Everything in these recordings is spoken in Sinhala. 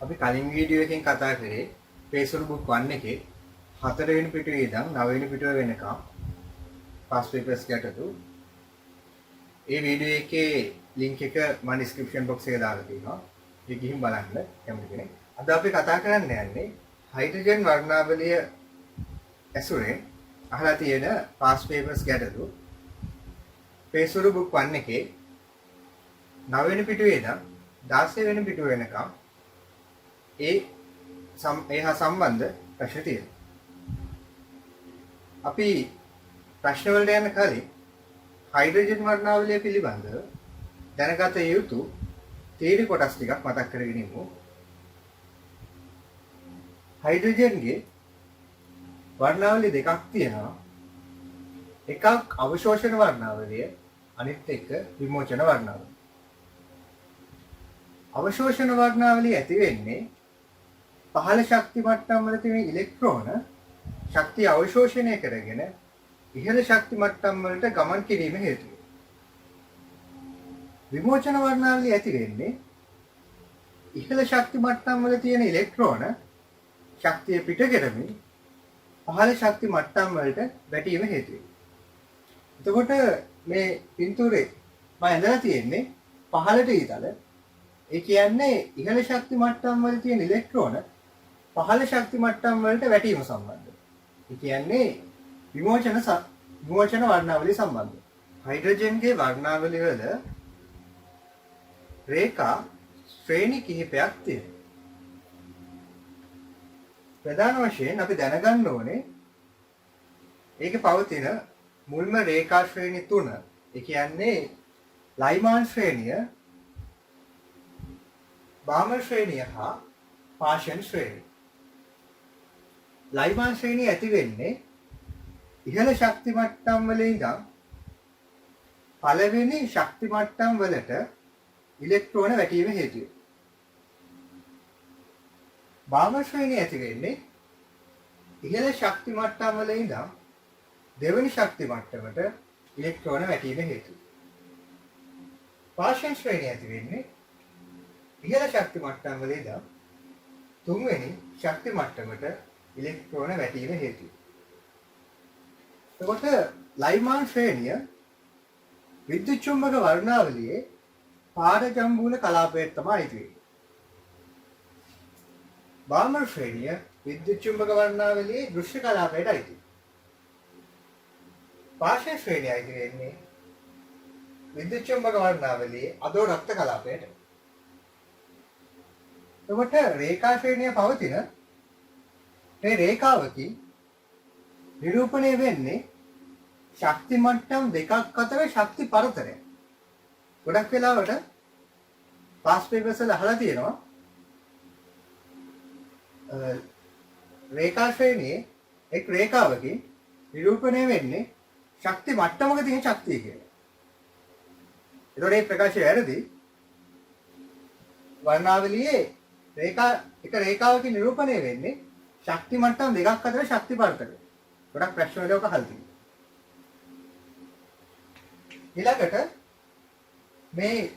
අපි කලින් වීඩියෝ එකෙන් කතා කරේ Facebook 1 එකේ 4 වෙනි පිටුවේ ඉඳන් 9 වෙනි පිටුව වෙනකම් past papers ගැටලු. ඒ වීඩියෝ එකේ link එක මම description box එකේ දාලා තියෙනවා. ඒක ගිහින් බලන්න කැමති කෙනෙක්. අද අපි කතා කරන්න යන්නේ හයිඩ්‍රජන් වර්ණාවලිය ඇසුරෙන් අහලා තියෙන past papers ගැටලු. Facebook 1 එකේ 9 වෙනි පිටුවේ ඉඳන් 16 වෙනි පිටුව වෙනකම් ඒ හා සම්බන්ධ ප්‍රශ්න තියෙනවා. අපි ප්‍රශ්න වලට යන කලින් හයිඩ්‍රජන් වර්ණාවලිය පිළිබඳව දැනගත යුතු තීරි කොටස් ටිකක් මතක් කරගෙන ඉමු. හයිඩ්‍රජන්ගේ වර්ණාවලිය දෙකක් තියෙනවා. එකක් අවශෝෂණ වර්ණාවලිය, අනිත් එක විමෝචන වර්ණාවලිය. අවශෝෂණ වර්ණාවලිය ඇති වෙන්නේ පහළ ශක්ති මට්ටම් වල තියෙන ඉලෙක්ට්‍රෝන ශක්තිය අවශෝෂණය කරගෙන ඉහළ ශක්ති මට්ටම් වලට ගමන් කිරීම හේතුවෙන්. විමෝචන වර්ණාවලිය ඇති වෙන්නේ ඉහළ ශක්ති මට්ටම් වල තියෙන ඉලෙක්ට්‍රෝන ශක්තිය පිට කරමින් පහළ ශක්ති මට්ටම් වලට වැටීම හේතුවෙන්. එතකොට මේ පින්තූරේ මම ඇඳලා තියෙන්නේ පහළට ඊතල. ඒ කියන්නේ ඉහළ ශක්ති මට්ටම් වල තියෙන ඉලෙක්ට්‍රෝන පහළ ශක්ති මට්ටම් වලට වැටීම සම්බන්ධයි. ඒ කියන්නේ විමෝචන වර්ණාවලිය සම්බන්ධයි. හයිඩ්‍රජන්ගේ වර්ණාවලිය වල රේඛා ශ්‍රේණි කිහිපයක් තියෙනවා. ප්‍රධාන වශයෙන් අපි දැනගන්න ඕනේ ඒකේ පවතින මුල්ම රේඛා ශ්‍රේණි 3. ඒ කියන්නේ ලයිමාන් ශ්‍රේණිය, බාමර් ශ්‍රේණිය හා පාෂන් ශ්‍රේණිය. ලයිමාන් ශ්‍රේණිය ඇති වෙන්නේ ඉහළ ශක්ති මට්ටම් වල ඉඳන් පළවෙනි ශක්ති මට්ටම් වලට ඉලෙක්ට්‍රෝන වැටීම හේතුවෙන්. බාමර් ශ්‍රේණිය ඇති වෙන්නේ ඉහළ ශක්ති මට්ටම් වල ඉඳන් දෙවෙනි ශක්ති මට්ටමට ඉලෙක්ට්‍රෝන වැටීම හේතුවෙන්. පාෂන් ශ්‍රේණිය ඇති වෙන්නේ ඉහළ ශක්ති මට්ටම් වල ඉඳන් තුන්වෙනි ශක්ති මට්ටමට ඉලෙක්ට්‍රෝන වැටීම හේතුයි. එතකොට ලයිමාන් ශ්‍රේණිය විද්‍යුත් චුම්බක වර්ණාවලියේ පාරජම්බූල කලාපයට තමයි අයිති වෙන්නේ. බාමර් ශ්‍රේණිය විද්‍යුත් චුම්බක වර්ණාවලියේ දෘශ්‍ය කලාපයට අයිති. පාෂන් ශ්‍රේණිය අයිති වෙන්නේ විද්‍යුත් චුම්බක වර්ණාවලියේ අදෝරක්ත කලාපයට. එතකොට රේඛා ශ්‍රේණිය පවතින මේ රේඛාවකින් නිරූපණය වෙන්නේ ශක්ති මට්ටම් දෙකක් අතර ශක්ති පරතරය. ගොඩක් වෙලාවට past papers වල අහලා තියෙනවා රේඛා ශ්‍රේණියේ එක් රේඛාවකින් නිරූපණය වෙන්නේ ශක්ති මට්ටමක තියෙන ශක්තිය කියලා. ඒතකොට මේ ප්‍රකාශය වැරදි. වර්ණාවලියේ එක රේඛාවකින් නිරූපණය වෙන්නේ ශක්ති මට්ටම් දෙකක් අතර ශක්ති පරතරය. ගොඩක් ප්‍රශ්න වල ඔක අහලා තියෙනවා. ඊළඟට මේ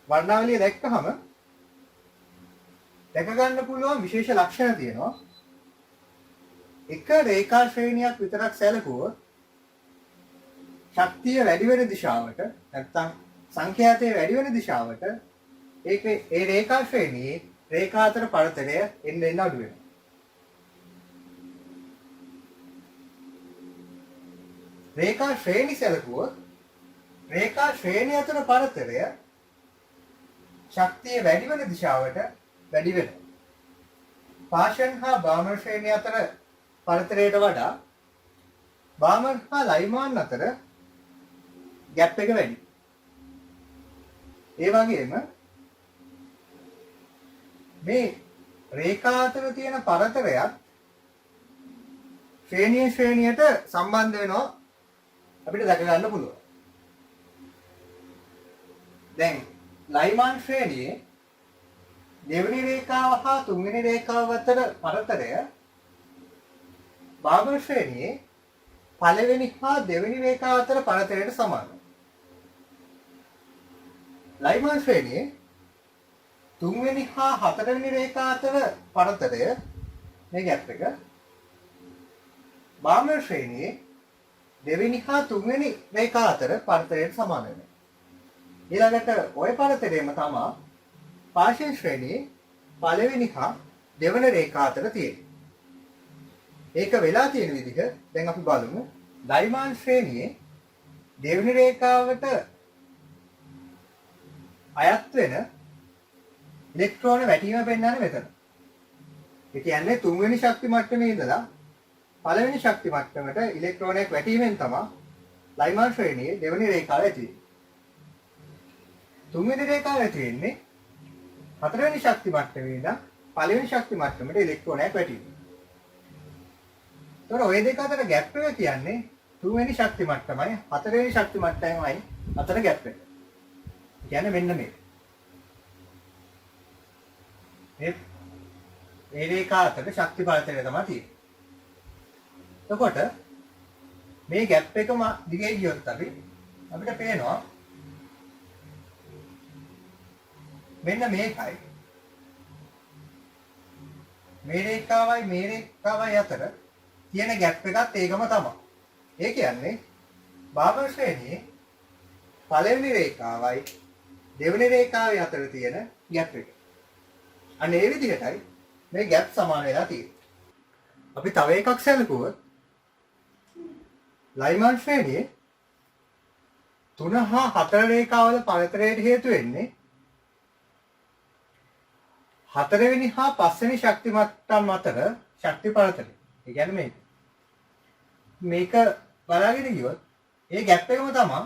වර්ණාවලිය දැක්කහම දැක ගන්න පුළුවන් විශේෂ ලක්ෂණ තියෙනවා. එක රේඛා ශ්‍රේණියක් විතරක් සැලකුවොත් ශක්තිය වැඩි වෙන දිශාවට නැත්නම් සංඛ්‍යාතයේ වැඩි වෙන දිශාවට ඒ රේඛා ශ්‍රේණියේ රේඛා අතර පරතරය එන්න අඩු වෙනවා. රේඛා ශ්‍රේණි සැලකුවොත් රේඛා ශ්‍රේණි අතර පරතරය ශක්තිය වැඩි වෙන දිශාවට වැඩි වෙනවා. පාෂන් හා බාමර් ශ්‍රේණි අතර පරතරයට වඩා බාමර් හා ලයිමාන් අතර ગેප් එක වැඩි. ඒ වගේම මේ රේඛා අතර තියෙන පරතරයත් ශ්‍රේණියට සම්බන්ධ වෙනවා අපිට දැක ගන්න පුළුවන්. දැන් ලයිමාන් ශ්‍රේණියේ දෙවෙනි රේඛාව හා තුන්වෙනි රේඛාව අතර පරතරය බාමර් ශ්‍රේණියේ පළවෙනි හා දෙවෙනි රේඛාව අතර පරතරයට සමානයි. ලයිමාන් ශ්‍රේණියේ තුන්වෙනි හා හතරවෙනි රේඛා අතර පරතරය මේ ગેප් එක බාහ්‍ය ශ්‍රේණියේ දෙවෙනි හා තුන්වෙනි රේඛා අතර පරතරයට සමාන වෙනවා. ඊළඟට ওই පරතරයම තමයි පාර්ශ්ව ශ්‍රේණියේ පළවෙනි හා දෙවන රේඛා අතර තියෙන්නේ. ඒක වෙලා තියෙන විදිහ දැන් අපි බලමු. දෛමාංශ ශ්‍රේණියේ දෙවෙනි රේඛාවට අයත් වෙන ඉලෙක්ට්‍රෝන වැටීම පෙන්වන්නේ මෙතන. ඒ කියන්නේ තුන්වෙනි ශක්ති මට්ටමේ ඉඳලා පළවෙනි ශක්ති මට්ටමට ඉලෙක්ට්‍රෝනයක් වැටීමෙන් තමයි දෛමාංශ ශ්‍රේණියේ දෙවෙනි රේඛාව ඇති වෙන්නේ. තුන්වෙනි රේඛාව ඇති වෙන්නේ හතරවෙනි ශක්ති මට්ටමේ ඉඳන් පළවෙනි ශක්ති මට්ටමට ඉලෙක්ට්‍රෝනයක් වැටීම. ඒතර ওই දෙක අතර ગેප් එක කියන්නේ තුන්වෙනි ශක්ති මට්ටමයි හතරවෙනි ශක්ති මට්ටමයි අතර ગેප් එක. කියන්නේ මෙන්න මේ. මේ රේඛා අතර ශක්ති පරතරය තමයි තියෙන්නේ. එතකොට මේ ગેප් එකම දිගේ ගියොත් අපිට පේනවා මෙන්න මේකයි මේ රේඛාවයි අතර තියෙන ગેප් එකත් ඒකම තමයි. ඒ කියන්නේ බාහ්‍ය ශ්‍රේණියේ පළවෙනි රේඛාවයි දෙවෙනි රේඛාවයි අතර තියෙන ગેප් එක. අන්න ඒ විදිහටයි මේ ગેප් සමාන වෙලා තියෙන්නේ. අපි තව එකක් සැලකුවොත් ලයිමාන් ශ්‍රේණියේ 3 හා 4 රේඛාවල පරතරයට හේතු වෙන්නේ 4 වෙනි හා 5 වෙනි ශක්ති මට්ටම් අතර ශක්ති පරතරය. ඒ කියන්නේ මේක බලාගෙන ගියොත් ඒ ગેප් එකම තමයි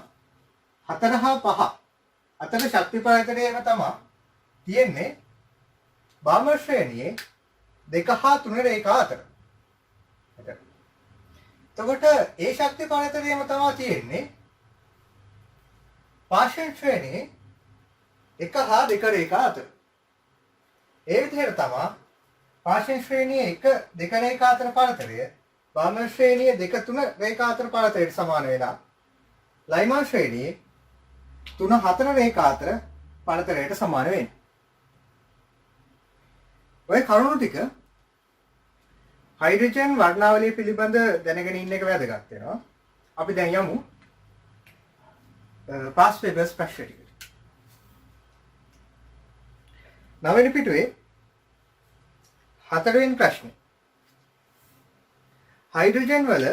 4 හා 5 අතර ශක්ති පරතරයම තමයි තියෙන්නේ බාහ්‍ය ශ්‍රේණියේ 2 හා 3 රේඛා අතර. එතකොට ඒ ශක්ති පරතරයම තමයි තියෙන්නේ පාර්ශ්ව ශ්‍රේණියේ 1 හා 2 රේඛා අතර. ඒ විදිහට තමයි පාර්ශ්ව ශ්‍රේණියේ 1 2 රේඛා අතර පරතරය බාහ්‍ය ශ්‍රේණියේ 2 3 රේඛා අතර පරතරයට සමාන වෙලා ලයිමාන් ශ්‍රේණියේ 3 4 රේඛා අතර පරතරයට සමාන වෙන්නේ. ඔය කරුණු ටික හයිඩ්‍රජන් වර්ණාවලිය පිළිබඳ දැනගෙන ඉන්න එක වැදගත් වෙනවා. අපි දැන් යමු පාස් පේපර්ස් ප්‍රශ්න ටිකට. 9 වෙනි පිටුවේ 4 වෙනි ප්‍රශ්නේ. හයිඩ්‍රජන් වල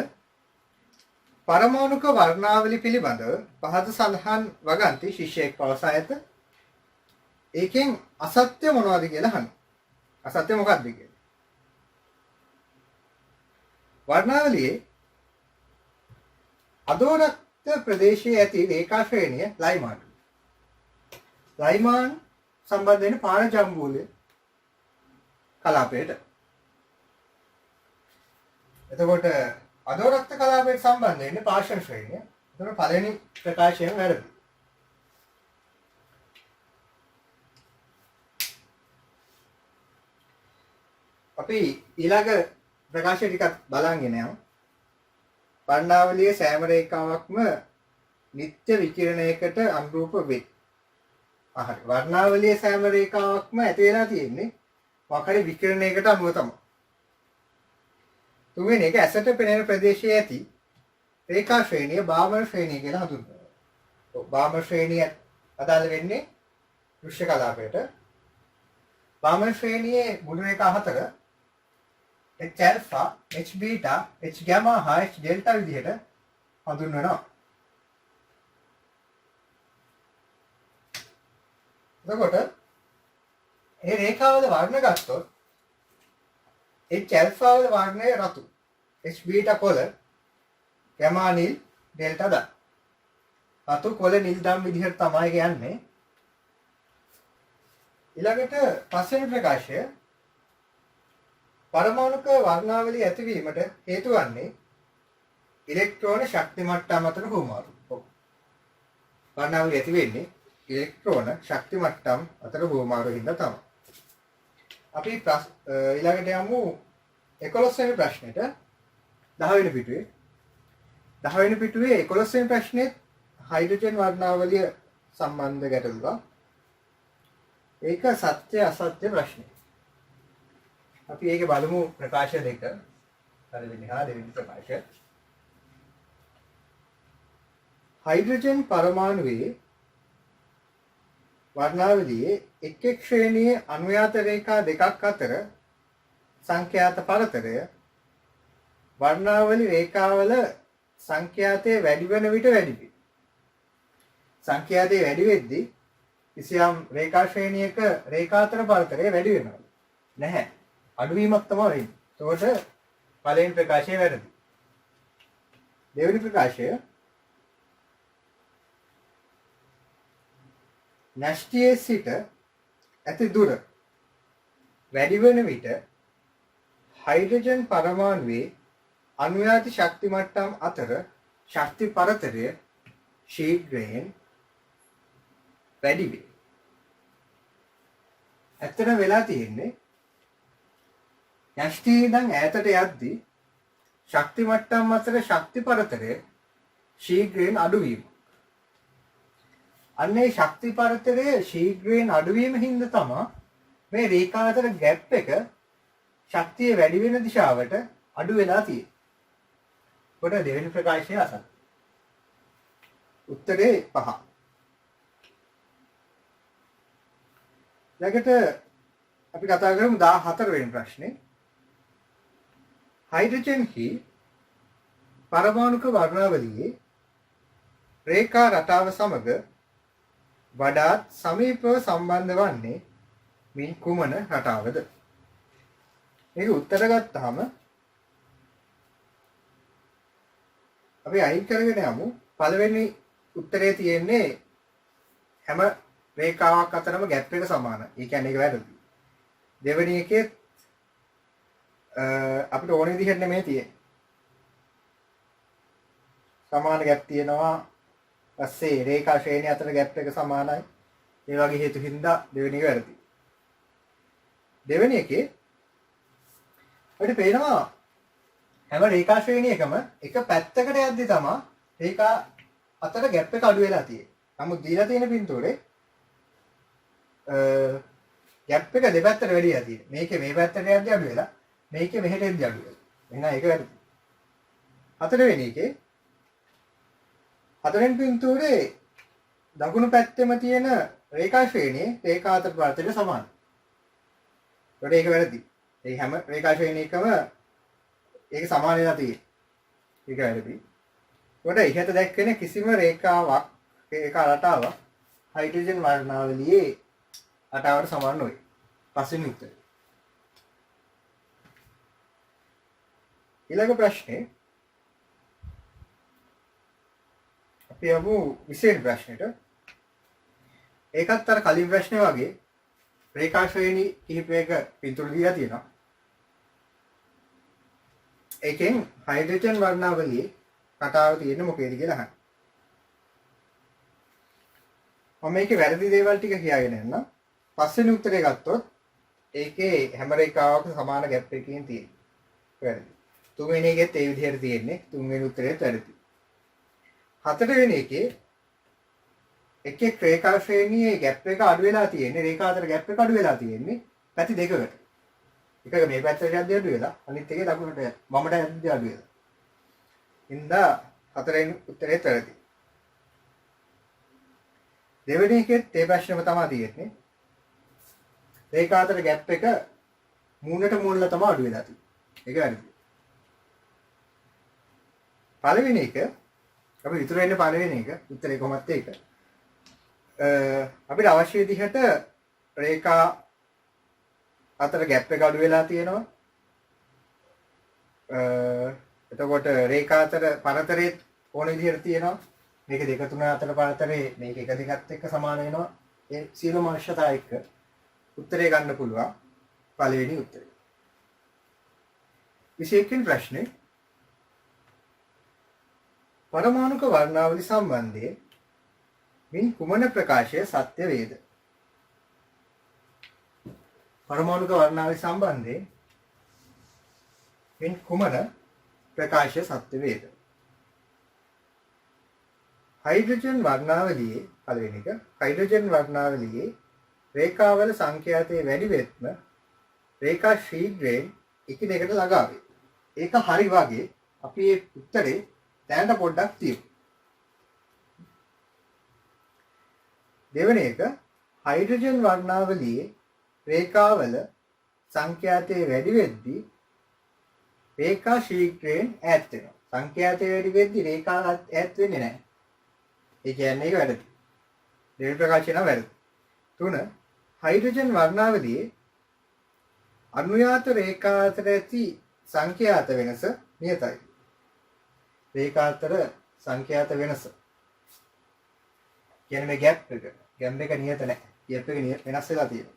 පරමාණුක වර්ණාවලිය පිළිබඳව පහත සඳහන් වගන්ති ශිෂ්‍යයෙක් පවසා ඇත. ඒකෙන් අසත්‍ය මොනවද කියලා අහන්න. අසත්‍ය මොකක්ද කියලා? වර්ණාවලියේ අදෝරක්ත ප්‍රදේශයේ ඇති රේඛා ශ්‍රේණිය ලයිමාන්. ලයිමාන් සම්බන්ධ වෙන පාර ජම්බූලේ කලාපයට. එතකොට අදෝරක්ත කලාපයට සම්බන්ධ වෙන්නේ පාර්ශ්ව ශ්‍රේණිය. එතකොට පළවෙනි ප්‍රකාශයෙන් වැරදි. අපි ඊළඟ ප්‍රකාශය ටිකක් බලන් යනවා. වර්ණාවලියේ සෑම රේඛාවක්ම නිත්‍ය විකිරණයකට අනුරූප වේ. හරි. වර්ණාවලියේ සෑම රේඛාවක්ම ඇති වෙලා තියෙන්නේ මොකක්hari විකිරණයකට අනුව තමයි. තුන්වෙනි එක ඇසට පෙනෙන ප්‍රදේශයේ ඇති රේඛා ශ්‍රේණිය බාහ්‍ය ශ්‍රේණිය කියලා හඳුන්වනවා. බාහ්‍ය ශ්‍රේණිය අදාළ වෙන්නේ දෘශ්‍ය කලාපයට. බාහ්‍ය ශ්‍රේණියේ මුළු රේඛා හතර H alpha, H beta, H gamma හා H delta විදිහට හඳුන්වනවා. එතකොට මේ රේඛාවල වර්ණ ගත්තොත් H alpha වල වර්ණය රතු, H beta කොළ, gamma නිල්, delta දා. රතු කොළ නිල් දම් විදිහට තමයි කියන්නේ. ඊළඟට පස්වෙනි ප්‍රකාශය පරමාණුක වර්ණාවලිය ඇතිවීමට හේතු වන්නේ ඉලෙක්ට්‍රෝන ශක්ති මට්ටම් අතර හුවමාරු. වර්ණාවලිය ඇති වෙන්නේ ඉලෙක්ට්‍රෝන ශක්ති මට්ටම් අතර හුවමාරු හින්දා තමයි. අපි ඊළඟට යමු 11 වෙනි ප්‍රශ්නෙට. 10 වෙනි පිටුවේ 10 වෙනි පිටුවේ 11 වෙනි ප්‍රශ්නේ හයිඩ්‍රජන් වර්ණාවලිය සම්බන්ධ ගැටලුවක්. ඒක සත්‍ය අසත්‍ය ප්‍රශ්නය. අපි ඒකේ බලමු ප්‍රකාශ දෙක. පළවෙනි හා දෙවෙනි ප්‍රකාශය. හයිඩ්‍රජන් පරමාණුවේ වර්ණාවලියේ එක් එක් ශ්‍රේණියේ අනුයාත රේඛා දෙකක් අතර සංඛ්‍යාත පරතරය වර්ණාවලි රේඛාවල සංඛ්‍යාතයේ වැඩි වෙන විට වැඩි වේ. සංඛ්‍යාතයේ වැඩි වෙද්දී කිසියම් රේඛා ශ්‍රේණියක රේඛා අතර පරතරය වැඩි වෙනවා. නැහැ. අඩුවීමක් තමයි වෙන්නේ. එතකොට පළවෙනි ප්‍රකාශය වැරදි. දෙවෙනි ප්‍රකාශය නැස්ටියේ සිට ඇති දුර වැඩි වෙන විට හයිඩ්‍රජන් පරමාණුවේ අනුයාති ශක්ති මට්ටම් අතර ශක්ති පරතරය ශීඝ්‍රයෙන් වැඩි වේ. ඇත්තට වෙලා තියෙන්නේ නැස්ටියේ ඉඳන් ඈතට යද්දී ශක්ති මට්ටම් අතර ශක්ති පරතරය ශීඝ්‍රයෙන් අඩු වීම. අන්නේ ශක්ති පරතරය ශීඝ්‍රයෙන් අඩුවීම හින්දා තමයි මේ රේඛා අතර ગેප් එක ශක්තිය වැඩි වෙන දිශාවට අඩු වෙලා තියෙන්නේ. කොට දෙවෙනි ප්‍රකාශය අසන්න. උත්තරේ 5. ඊළඟට අපි කතා කරමු 14 වෙනි ප්‍රශ්නේ. හයිඩ්‍රජන් හි පරමාණුක වර්ණාවලියේ රේඛා රටාව සමග වඩාත් සමීපව සම්බන්ධ වන්නේ මින් කුමන රටාවද? මේක උත්තර ගත්තාම අපි අයින් කරගෙන යමු. පළවෙනි උත්තරේ තියෙන්නේ හැම රේඛාවක් අතරම ગેප් එක සමානයි. ඒ කියන්නේ ඒක වැරදි. දෙවෙනි එකේ අපිට ඕන විදිහට නෙමෙයි තියෙන්නේ. සමාන ગેප් තියෙනවා. පස්සේ රේඛා ශ්‍රේණිය අතර ગેප් එක සමානයි. ඒ වගේ හේතු හින්දා දෙවෙනි එක වැරදි. දෙවෙනි එකේ අපිට පේනවා හැම රේඛා ශ්‍රේණියකම එක පැත්තකට යද්දි තමයි රේඛා අතර ગેප් එක අඩු වෙලා තියෙන්නේ. නමුත් දීලා තියෙන පින්තූරේ ગેප් එක දෙපැත්තට වැඩිලා තියෙන්නේ. මේකේ මේ පැත්තට යද්දි අඩු වෙලා මේකේ මෙහෙට යද්දි අඩු වෙලා. එහෙනම් ඒක වැරදි. හතරවෙනි එකේ හතරෙන් පින්තූරේ දකුණු පැත්තෙම තියෙන රේඛා ශ්‍රේණියේ රේඛා අතර පරතරය සමානයි. ඒකට ඒක වැරදි. ඒ හැම රේඛා ශ්‍රේණියකම ඒක සමාන වෙලා තියෙන්නේ. ඒක වැරදි. ඒකට ඉහත දැක්වෙන කිසිම රේඛාවක් රේඛා රටාවක් හයිඩ්‍රජන් වර්ණාවලියේ රටාවට සමාන නොවේ. පස්වෙනි උත්තරය. ඊළඟ ප්‍රශ්නේ අපි යමු 20 වෙනි ප්‍රශ්නෙට. ඒකත් අර කලින් ප්‍රශ්නේ වගේ රේඛා ශ්‍රේණි කිහිපයක පින්තූර දීලා තියෙනවා. ඒකෙන් හයිඩ්‍රජන් වර්ණාවලියේ රටාව තියෙන්නේ මොකේද කියලා අහන්න. මම මේකේ වැරදි දේවල් ටික කියාගෙන යන්න. පස්වෙනි උත්තරේ ගත්තොත් ඒකේ හැම රේඛාවක සමාන ગેප් එකකින් තියෙන්නේ. වැරදි. තුන්වෙනි එකෙත් ඒ විදිහට තියෙන්නේ. තුන්වෙනි උත්තරේත් වැරදි. හතරවෙනි එකේ එක් එක් රේඛා ශ්‍රේණියේ ગેප් එක අඩු වෙලා තියෙන්නේ. රේඛා අතර ગેප් එක අඩු වෙලා තියෙන්නේ පැති දෙකකට. එකක මේ පැත්තට යද්දී අඩු වෙලා අනිත් එකේ දකුණට වමට යද්දී අඩු වෙලා. ඉන්දා හතරවෙනි උත්තරේ වැරදි. දෙවෙනි එකෙත් ඒ ප්‍රශ්නෙම තමයි තියෙන්නේ. රේඛා අතර ગેප් එක මූණට මූණලා තමයි අඩු වෙලා තියෙන්නේ. ඒක වැරදි. පළවෙනි එක අපි විතර වෙන්නේ පළවෙනි එක උත්තරේ කොහොමද ඒක? අපිට අවශ්‍ය විදිහට රේඛා අතර ગેප් එක අඩු වෙලා තියෙනවා. එතකොට රේඛා අතර පරතරේ ඕන විදිහට තියෙනවා. මේක දෙක තුන අතර පරතරේ මේක එක දෙකත් එක්ක සමාන වෙනවා. ඒ සියලුම අවශ්‍යතා එක්ක උත්තරේ ගන්න පුළුවන් පළවෙනි උත්තරේ. 21 වෙනි ප්‍රශ්නේ පරමාණුක වර්ණාවලි සම්බන්ධයෙන් මින් කුමන ප්‍රකාශය සත්‍ය වේද? පරමාණුක වර්ණාවලි සම්බන්ධයෙන් මින් කුමන ප්‍රකාශය සත්‍ය වේද? හයිඩ්‍රජන් වර්ණාවලියේ පළවෙනි එක හයිඩ්‍රජන් වර්ණාවලියේ රේඛාවල සංඛ්‍යාතයේ වැඩි වෙත්ම රේඛා ශීඝ්‍රයෙන් එකිනෙකට ළඟා වේ. ඒක හරි වගේ අපි මේ උත්තරේ දැනට පොඩ්ඩක් තියමු. දෙවෙනි එක හයිඩ්‍රජන් වර්ණාවලියේ රේඛාවල සංඛ්‍යාතයේ වැඩි වෙද්දී රේඛා ශීඝ්‍රයෙන් ඈත් වෙනවා. සංඛ්‍යාතයේ වැඩි වෙද්දී රේඛා ඈත් වෙන්නේ නැහැ. ඒ කියන්නේ ඒක වැරදි. දෙවි ප්‍රකාශය නම් වැරදි. 3 හයිඩ්‍රජන් වර්ණාවලියේ අනුයාත රේඛා අතර ඇති සංඛ්‍යාත වෙනස නියතයි. රේඛා අතර සංඛ්‍යාත වෙනස කියන්නේ මේ ગેප් එක. ગેප් එක නියත නැහැ. ગેප් එක වෙනස් වෙලා තියෙනවා.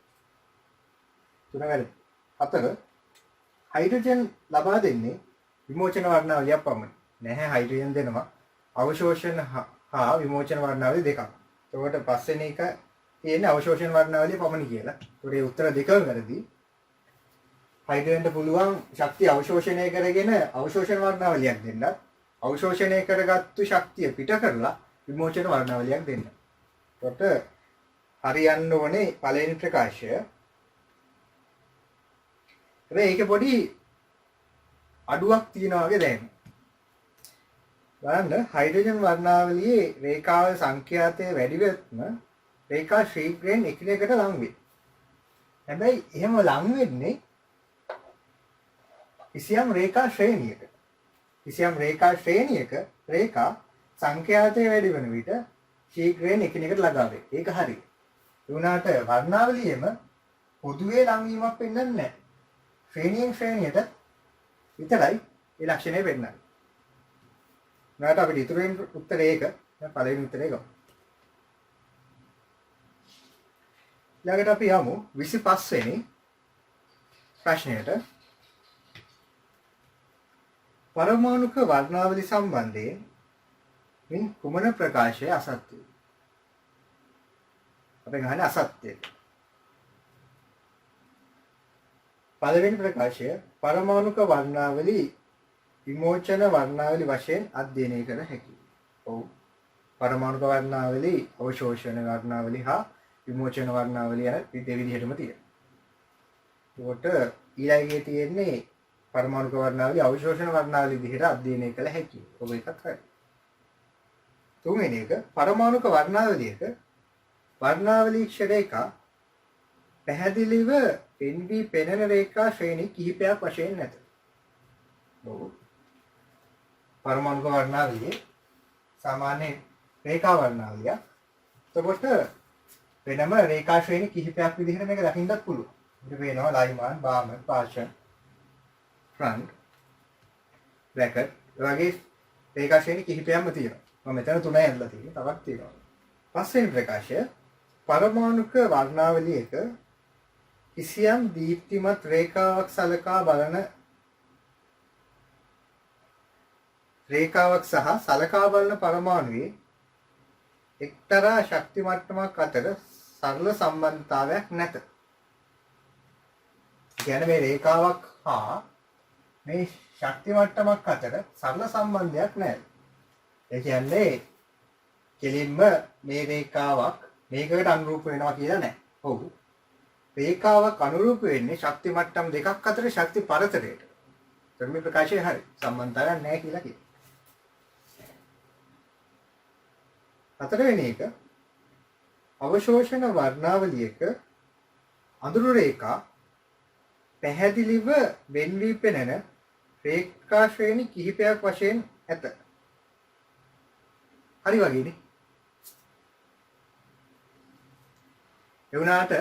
3 වැරදි. 4 හයිඩ්‍රජන් ලබා දෙන්නේ විමෝචන වර්ණාවලියක් පමණයි. නැහැ හයිඩ්‍රජන් දෙනවා අවශෝෂණ හා විමෝචන වර්ණාවලිය දෙකක්. එතකොට පස්වෙනි එක තියෙන්නේ අවශෝෂණ වර්ණාවලිය පමණයි කියලා. ඒකට ඒ උත්තර දෙකම වැරදි. හයිඩ්‍රජන්ට පුළුවන් ශක්තිය අවශෝෂණය කරගෙන අවශෝෂණ වර්ණාවලියක් දෙන්නත් අවශෝෂණය කරගත්තු ශක්තිය පිට කරලා විමෝචන වර්ණාවලියක් දෙන්න. එතකොට හරියන්න ඕනේ පළවෙනි ප්‍රකාශය. හැබැයි ඒකේ පොඩි අඩුවක් තියෙනවා වගේ දැනෙනවා. බලන්න හයිඩ්‍රජන් වර්ණාවලියේ රේඛාවල සංඛ්‍යාතය වැඩි වෙත්ම රේඛා ශීඝ්‍රයෙන් එකිනෙකට ලං වේ. හැබැයි එහෙම ලං වෙන්නේ කිසියම් රේඛා ශ්‍රේණියක. කිසියම් රේඛා ශ්‍රේණියක රේඛා සංඛ්‍යාතය වැඩි වෙන විට ශීඝ්‍රයෙන් එකිනෙකට ළඟා වේ. ඒක හරි. ඒ වුණාට වර්ණාවලියෙම පොදුවේ ලංවීමක් වෙන්නන්නේ නැහැ. ශ්‍රේණියෙන් ශ්‍රේණියට විතරයි ඒ ලක්ෂණය වෙන්නේ. නැවට අපිට ඉතුරු වෙන උත්තරේ ඒක. දැන් පළවෙනි උත්තරේ ගමු. ඊළඟට අපි යමු 25 වෙනි ප්‍රශ්නයට. පරමාණුක වර්ණාවලි සම්බන්ධයෙන් මින් කුමන ප්‍රකාශය අසත්‍යයි? අපි ගහන්නේ අසත්‍යයි. පළවෙනි ප්‍රකාශය පරමාණුක වර්ණාවලි විමෝචන වර්ණාවලි වශයෙන් අධ්‍යයනය කර හැකියි. ඔව්. පරමාණුක වර්ණාවලි අවශෝෂණ වර්ණාවලි හා විමෝචන වර්ණාවලි යන දෙවිධයටම තියෙනවා. ඒකට ඊළඟේ තියෙන්නේ පරමාණුක වර්ණාවලි අවශෝෂණ වර්ණාවලි විදිහට අධ්‍යයනය කළ හැකියි. ඔබ එකක් හරි. තුන්වෙනි එක පරමාණුක වර්ණාවලියක වර්ණාවලි රේඛා පැහැදිලිව එන්වි පෙනෙන රේඛා ශ්‍රේණි කිහිපයක් වශයෙන් නැත. ඔව්. පරමාණුක වර්ණාවලියේ සාමාන්‍ය රේඛා වර්ණාවලිය. එතකොට වෙනම රේඛා ශ්‍රේණි කිහිපයක් විදිහට මේක දකින්නත් පුළුවන්. ඉතින් වෙනවා ලයිමාන්, බාමන්, පාෂන්, ෆ්‍රන්ට්, බ්‍රැකට් වගේ රේඛා ශ්‍රේණි කිහිපයක්ම තියෙනවා. මම මෙතන තුනයි ඇඳලා තියෙන්නේ. තවත් තියෙනවා. පස්වෙනි ප්‍රකාශය පරමාණුක වර්ණාවලියක කිසියම් දීප්තිමත් රේඛාවක් සලකා බලන රේඛාවක් සහ සලකා බලන පරමාණුවේ එක්තරා ශක්ති මට්ටමක් අතර සරල සම්බන්ධතාවයක් නැත. කියන්නේ මේ රේඛාවක් හා මේ ශක්ති මට්ටමක් අතර සරල සම්බන්ධයක් නැහැ. ඒ කියන්නේ කෙලින්ම මේ රේඛාවක් මේකකට අනුරූප වෙනවා කියලා නැහැ. ඔව්. රේඛාවක් අනුරූප වෙන්නේ ශක්ති මට්ටම් දෙකක් අතර ශක්ති පරතරයට. ධර්ම ප්‍රකාශය හරි. සම්බන්ධතාවයක් නැහැ කියලා කියනවා. හතරවෙනි එක අවශෝෂණ වර්ණාවලියක අඳුරු රේඛා පැහැදිලිව වෙන් වී පෙනෙන රේඛා ශ්‍රේණි කිහිපයක් වශයෙන් ඇත. හරි වගේනේ. ඒ වුණාට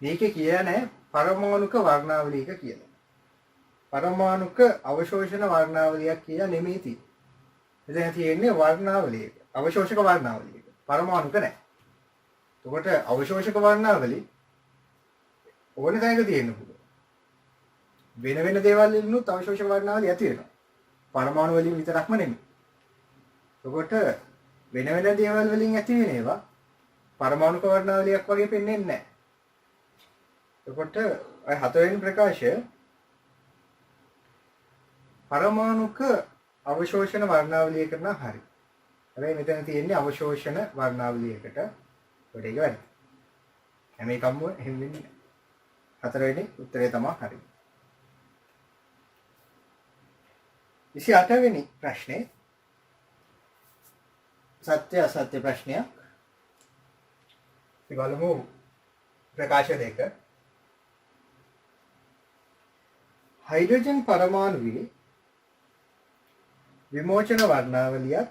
මේකේ කියලා නැහැ පරමාණුක වර්ණාවලියක කියලා. පරමාණුක අවශෝෂණ වර්ණාවලියක් කියලා නෙමෙයි තියෙන්නේ. එතන තියෙන්නේ වර්ණාවලියක. අවශෝෂක වර්ණාවලියක. පරමාණුක නැහැ. එතකොට අවශෝෂක වර්ණාවලි ඕන තැනක තියෙන්න පුළුවන්. වෙන වෙන දේවල් වලිනුත් අවශෝෂක වර්ණාවලිය ඇති වෙනවා. පරමාණු වලින් විතරක්ම නෙමෙයි. එතකොට වෙන වෙන දේවල් වලින් ඇති වෙන ඒවා පරමාණුක වර්ණාවලියක් වගේ පෙන්වෙන්නේ නැහැ. එතකොට අය හතරවෙනි ප්‍රකාශය පරමාණුක අවශෝෂණ වර්ණාවලියකට නම් හරි. හැබැයි මෙතන තියෙන්නේ අවශෝෂණ වර්ණාවලියකට. ඒකට ඒක වැරදි. හැම එකම එහෙම වෙන්නේ නැහැ. 4 වෙනි උත්තරේ තමයි හරි. 28 වෙනි ප්‍රශ්නේ සත්‍ය අසත්‍ය ප්‍රශ්නයක්. අපි බලමු ප්‍රකාශ දෙක. හයිඩ්‍රජන් පරමාණුවේ විමෝචන වර්ණාවලියත්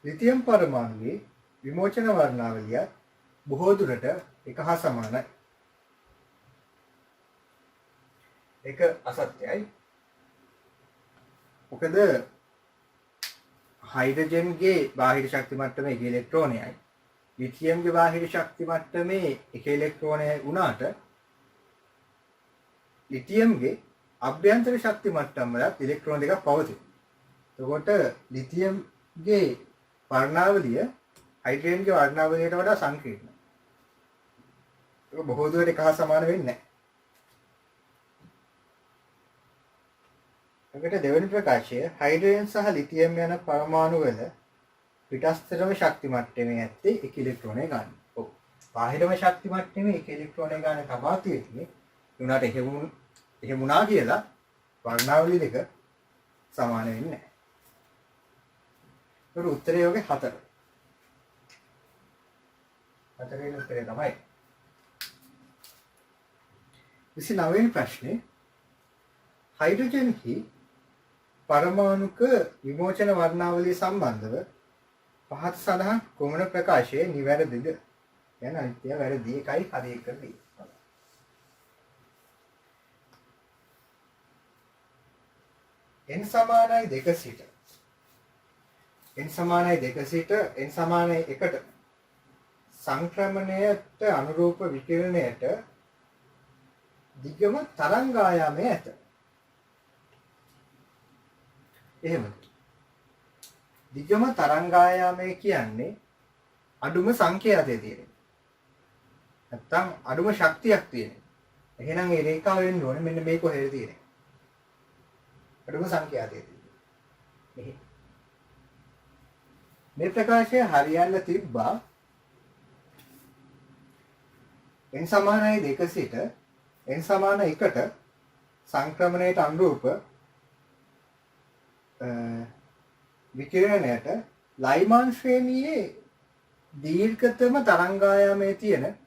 ලිතියම් පරමාණුවේ විමෝචන වර්ණාවලියත් බොහෝ දුරට එක හා සමානයි. ඒක අසත්‍යයි. මොකද හයිඩ්‍රජන්ගේ බාහිර ශක්ති මට්ටමේ එක ඉලෙක්ට්‍රෝනයයි ලිතියම්ගේ බාහිර ශක්ති මට්ටමේ එක ඉලෙක්ට්‍රෝනයයි වුණාට ලිතියම්ගේ අභ්‍යන්තර ශක්ති මට්ටම් වල ඉලෙක්ට්‍රෝන දෙකක් පවතී. එතකොට ලිතියම්ගේ වර්ණාවලිය හයිඩ්‍රජන්ගේ වර්ණාවලියට වඩා සංකීර්ණයි. ඒක බොහෝ දුරට එක හා සමාන වෙන්නේ නැහැ. එකට දෙවෙනි ප්‍රකාශය හයිඩ්‍රජන් සහ ලිතියම් යන පරමාණු වල පිටස්තරම ශක්ති මට්ටමේ ඇත්තේ එක ඉලෙක්ට්‍රෝනය ගන්න. ඔව්. බාහිරම ශක්ති මට්ටමේ එක ඉලෙක්ට්‍රෝනය ගන්න තමයි තියෙන්නේ. ඒ උනාට එහෙම වුණා කියලා වර්ණාවලි දෙක සමාන වෙන්නේ නැහැ. ඒක උත්තරය යෝගේ 4. 4 වෙනි උත්තරය තමයි. 29 වෙනි ප්‍රශ්නේ හයිඩ්‍රජන්හි පරමාණුක විමෝචන වර්ණාවලිය සම්බන්ධව පහත සඳහන් කුමන ප්‍රකාශය නිවැරදිද? යන අනිත්‍ය වැරදි එකයි හරි එකයි. n සමානයි 2 සිට n සමානයි 2 සිට n සමානයි 1ට සංක්‍රමණයට අනුරූප විකිරණයට දිගම තරංගායාමය ඇත. එහෙමද? දිගම තරංගායාමය කියන්නේ අඩුම සංඛ්‍යාතය තියෙන. නැත්තම් අඩුම ශක්තියක් තියෙන. එහෙනම් ඒ රේඛාව වෙන්න ඕනේ මෙන්න මේ කොහෙද තියෙන්නේ? අඩුම සංඛ්‍යාතය තියෙන්නේ. මේ ප්‍රකාශය හරියන්න තිබ්බා n සමානයි 2 සිට n සමාන 1ට සංක්‍රමණයට අනුරූප විකිරණයට ලයිමාන් ශ්‍රේණියේ දීර්ඝතම තරංගායාමයේ තියෙන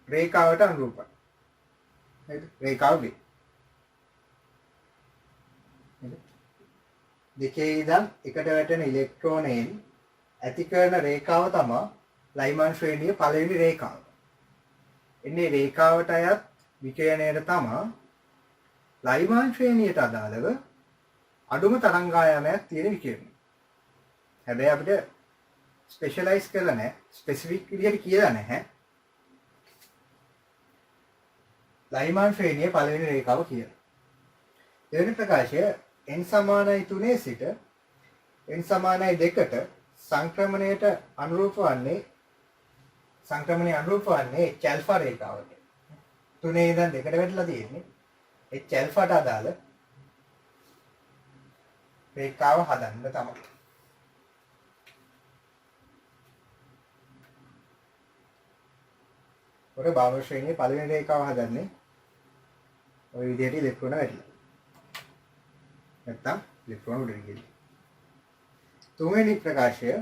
රේඛාවට අනුරූපයි. හරිද? රේඛාව B. දෙකේ ඉඳන් එකට වැටෙන ඉලෙක්ට්‍රෝනයෙන් ඇති කරන රේඛාව තමයි ලයිමාන් ශ්‍රේණියේ පළවෙනි රේඛාව. එන්නේ රේඛාවට අයත් විකිරණයට තමයි ලයිමාන් ශ්‍රේණියට අදාළව අඩුම තරංගායාමයක් තියෙන විකිරණය. හැබැයි අපිට ස්පෙෂලායිස් කරලා නැහැ, ස්පෙસિෆික් විදිහට කියලා නැහැ. ලයිමාන් ශ්‍රේණියේ පළවෙනි රේඛාව කියලා. දෙවෙනි ප්‍රකාශය n සමානයි 3 සිට n සමානයි 2ට සංක්‍රමණයට අනුරූප වන්නේ චැල්ෆා රේඛාවට. 3 ඉඳන් 2ට වැටලා තියෙන්නේ. ඒ චැල්ෆාට අදාළ රේඛාව හදන්න තමයි. ඔර බාහිර ශ්‍රේණියේ පළවෙනි රේඛාව හදන්නේ ওই විදිහට ඉලෙක්ට්‍රෝන වැටිලා. නැත්තම් ඉලෙක්ට්‍රෝන උඩට ගිහින්. තුන්වෙනි ප්‍රකාශය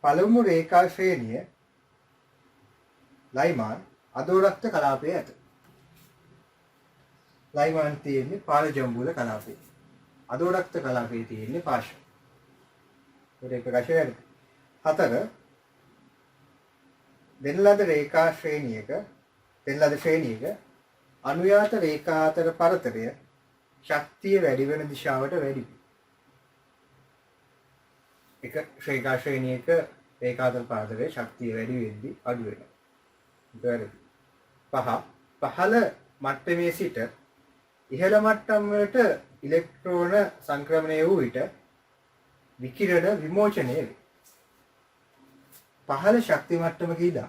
පළමු රේඛා ශ්‍රේණිය ලයිමාන් අදෝරක්ත කලාපයේ ඇත. ලයිමාන් තියෙන්නේ පාලජම්බුල කලාපයේ. අදෝරක්ත කලාපයේ තියෙන්නේ පාර්ශ්ව. ඒක ප්‍රකාශය වෙනවා. 4 දෙන්නලද රේඛා ශ්‍රේණියක අනුයාත රේඛා අතර පරතරය ශක්තිය වැඩි වෙන දිශාවට වැඩි. එක රේඛා ශ්‍රේණියක රේඛා අතර පරතරය ශක්තිය වැඩි වෙද්දී අඩු වෙනවා. වැරදි. 5 පහළ මට්ටමේ සිට ඉහළ මට්ටම් වලට ඉලෙක්ට්‍රෝන සංක්‍රමණය වූ විට විකිරණ විමෝචනය වේ. පහළ ශක්ති මට්ටමක ඉඳන්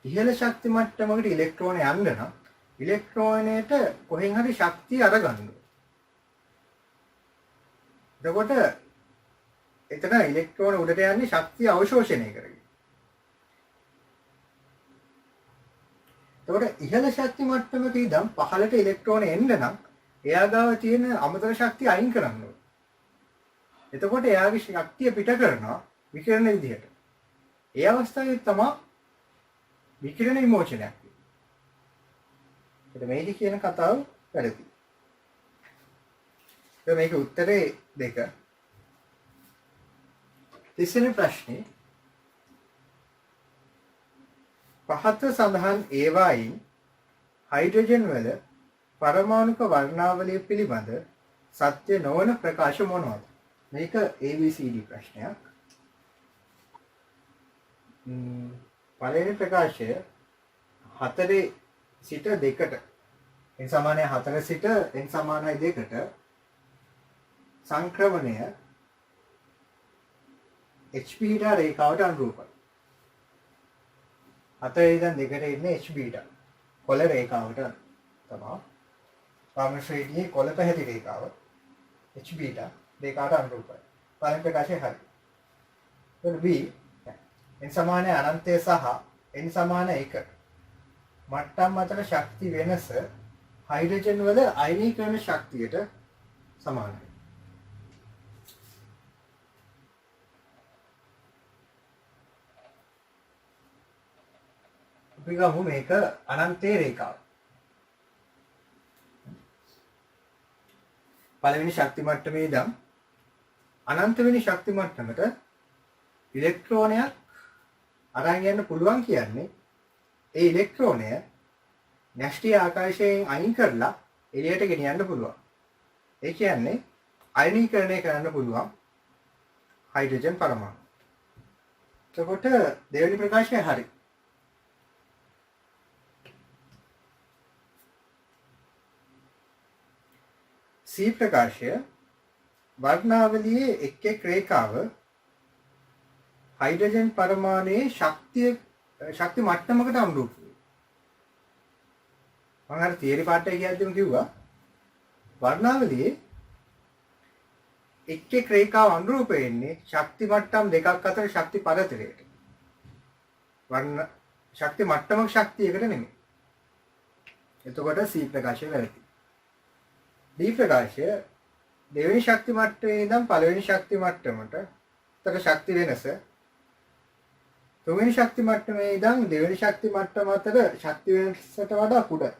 ඉහළ ශක්ති මට්ටමකට ඉලෙක්ට්‍රෝන යන්න නම් ඉලෙක්ට්‍රෝනයට කොහෙන් හරි ශක්තිය අරගන්න ඕනේ. එතකොට එතන ඉලෙක්ට්‍රෝන උඩට යන්නේ ශක්තිය අවශෝෂණය කරගෙන. එතකොට ඉහළ ශක්ති මට්ටමක ඉඳන් පහළට ඉලෙක්ට්‍රෝන එන්න නම් එයා ගාව තියෙන අමතර ශක්තිය අයින් කරන්න ඕනේ. එතකොට එයාගේ ශක්තිය පිට කරනවා විකිරණ විදිහට. ඒ අවස්ථාවේ තමයි විකිරණ විමෝචනයක්. එතකොට මේක කියන කතාව වැරදි. දැන් මේක උත්තරේ 2. 30 වෙනි ප්‍රශ්නේ පහත සඳහන් ඒවායින් හයිඩ්‍රජන් වල පරමාණුක වර්ණාවලිය පිළිබඳ සත්‍ය නොවන ප්‍රකාශ මොනවාද? මේක ABCD ප්‍රශ්නයක්. පළවෙනි ප්‍රකාශය 4 සිට 2ට n සමානයි 4 සිට n සමානයි 2ට සංක්‍රමණය H බීටා රේඛාවට අනුරූපයි. 4 ඉඳන් 2ට ඉන්නේ H බීටා කොළ රේඛාවට තමයි. කාම ශ්‍රේණියේ කොළ පැහැති රේඛාව H බීටා රේඛාවට අනුරූපයි. පළවෙනි ප්‍රකාශය හරි. එතකොට B n සමානයි අනන්තය සහ n සමාන 1 මට්ටම් අතර ශක්ති වෙනස හයිඩ්‍රජන් වල අයනීකරණ ශක්තියට සමානයි. අපි ගමු මේක අනන්තයේ රේඛාව. පළවෙනි ශක්ති මට්ටමේ ඉඳන් අනන්ත වෙනි ශක්ති මට්ටමට ඉලෙක්ට්‍රෝනයක් අරන් යන්න පුළුවන් කියන්නේ ඒ ඉලෙක්ට්‍රෝනය නැෂ්ටි ආකාශයෙන් අයින් කරලා එළියට ගෙනියන්න පුළුවන්. ඒ කියන්නේ අයනීකරණය කරන්න පුළුවන් හයිඩ්‍රජන් පරමාණු. එතකොට දෙවෙනි ප්‍රකාශය හරි. C ප්‍රකාශය වර්ණාවලියේ එක් එක් රේඛාව හයිඩ්‍රජන් පරමාණුයේ ශක්ති මට්ටමකට අනුරූප වේ. මම අර තියරි පාඩ එක කියද්දිම කිව්වා වර්ණාවලියේ එක් එක් රේඛාව අනුරූප වෙන්නේ ශක්ති මට්ටම් දෙකක් අතර ශක්ති පරතරයට. වර්ණ ශක්ති මට්ටමක ශක්තියකට නෙමෙයි. එතකොට C ප්‍රකාශය වැරදි. D ප්‍රකාශය දෙවෙනි ශක්ති මට්ටමේ ඉඳන් පළවෙනි ශක්ති මට්ටමට අතර ශක්ති වෙනස තුන්වෙනි ශක්ති මට්ටමේ ඉඳන් දෙවෙනි ශක්ති මට්ටම අතර ශක්ති වෙනසට වඩා කුඩයි.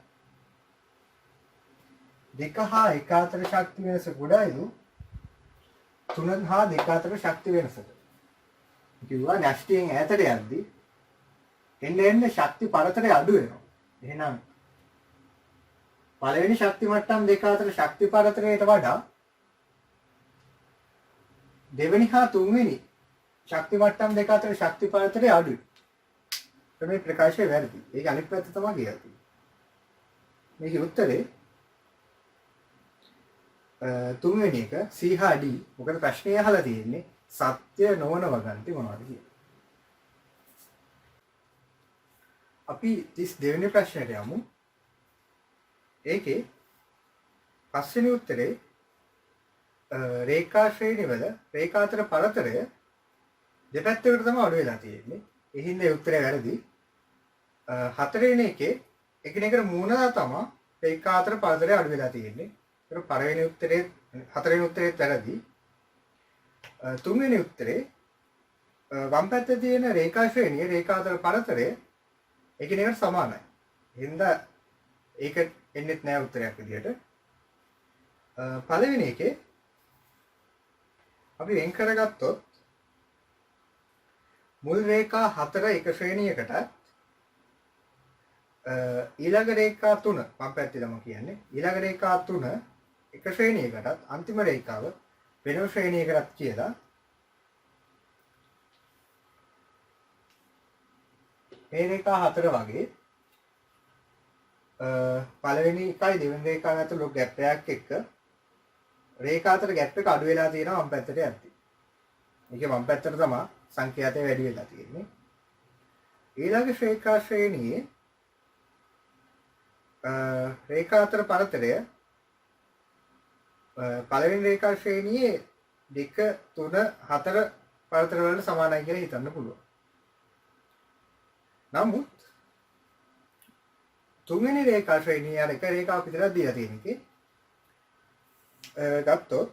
2 හා 1 අතර ශක්ති වෙනස කුඩයිලු 3 හා 2 අතර ශක්ති වෙනසට. කිව්වා නැස්ටියෙන් ඈතට යද්දී එන්න ශක්ති පරතරය අඩු වෙනවා. එහෙනම් පළවෙනි ශක්ති මට්ටම් දෙක අතර ශක්ති පරතරයට වඩා දෙවෙනි හා තුන්වෙනි ශක්ති මට්ටම් දෙක අතර ශක්ති පරතරය අඩුයි. මේ ප්‍රකාශය වැරදි. ඒක අනිත් පැත්ත තමයි කියන්නේ. මේකේ උත්තරේ තුන්වෙනි එක C හා D. මොකද ප්‍රශ්නේ අහලා තියෙන්නේ සත්‍ය නොවන වගන්ති මොනවද කියලා. අපි 32 වෙනි ප්‍රශ්නයට යමු. ඒකේ පස්වෙනි උත්තරේ රේඛා ශ්‍රේණි වල රේඛා අතර පරතරය දෙපැත්තකට තමයි අඩු වෙලා තියෙන්නේ. ඒ හින්දා උත්තරය වැරදි. හතරවෙනි එකේ එකිනෙකට මූණලා තමයි රේඛා අතර පරතරය අඩු වෙලා තියෙන්නේ. ඒක පළවෙනි උත්තරේ හතරවෙනි උත්තරේත් වැරදි. තුන්වෙනි උත්තරේ වම් පැත්තේ තියෙන රේඛා ශ්‍රේණිය රේඛා අතර පරතරය එකිනෙකට සමානයි. හින්දා ඒක එන්නෙත් නෑ උත්තරයක් විදියට. පළවෙනි එකේ අපි වෙන් කරගත්තොත් මුල් රේඛා 4 එක ශ්‍රේණියකට ඊළඟ රේඛා 3 මම පැත්තේ තමයි කියන්නේ ඊළඟ රේඛා 3 එක ශ්‍රේණියකටත් අන්තිම රේඛාව වෙනම ශ්‍රේණියකටත් කියලා මේ රේඛා 4 වගේ පළවෙනි එකයි දෙවෙනි රේඛාව අතර ලොකු ગેප් එකක් එක්ක රේඛා අතර ગેප් එක අඩු වෙලා තියෙනවා වම් පැත්තට යද්දි. මේකේ වම් පැත්තට තමයි සංඛ්‍යාතය වැඩි වෙලා තියෙන්නේ. ඊළඟ රේඛා ශ්‍රේණියේ රේඛා අතර පරතරය පළවෙනි රේඛා ශ්‍රේණියේ 2 3 4 පරතර වලට සමානයි කියලා හිතන්න පුළුවන්. නමුත් තුන්වෙනි රේඛා ශ්‍රේණිය අර එක රේඛාවක් විතරක් දීලා තියෙන එකේ ගත්තොත්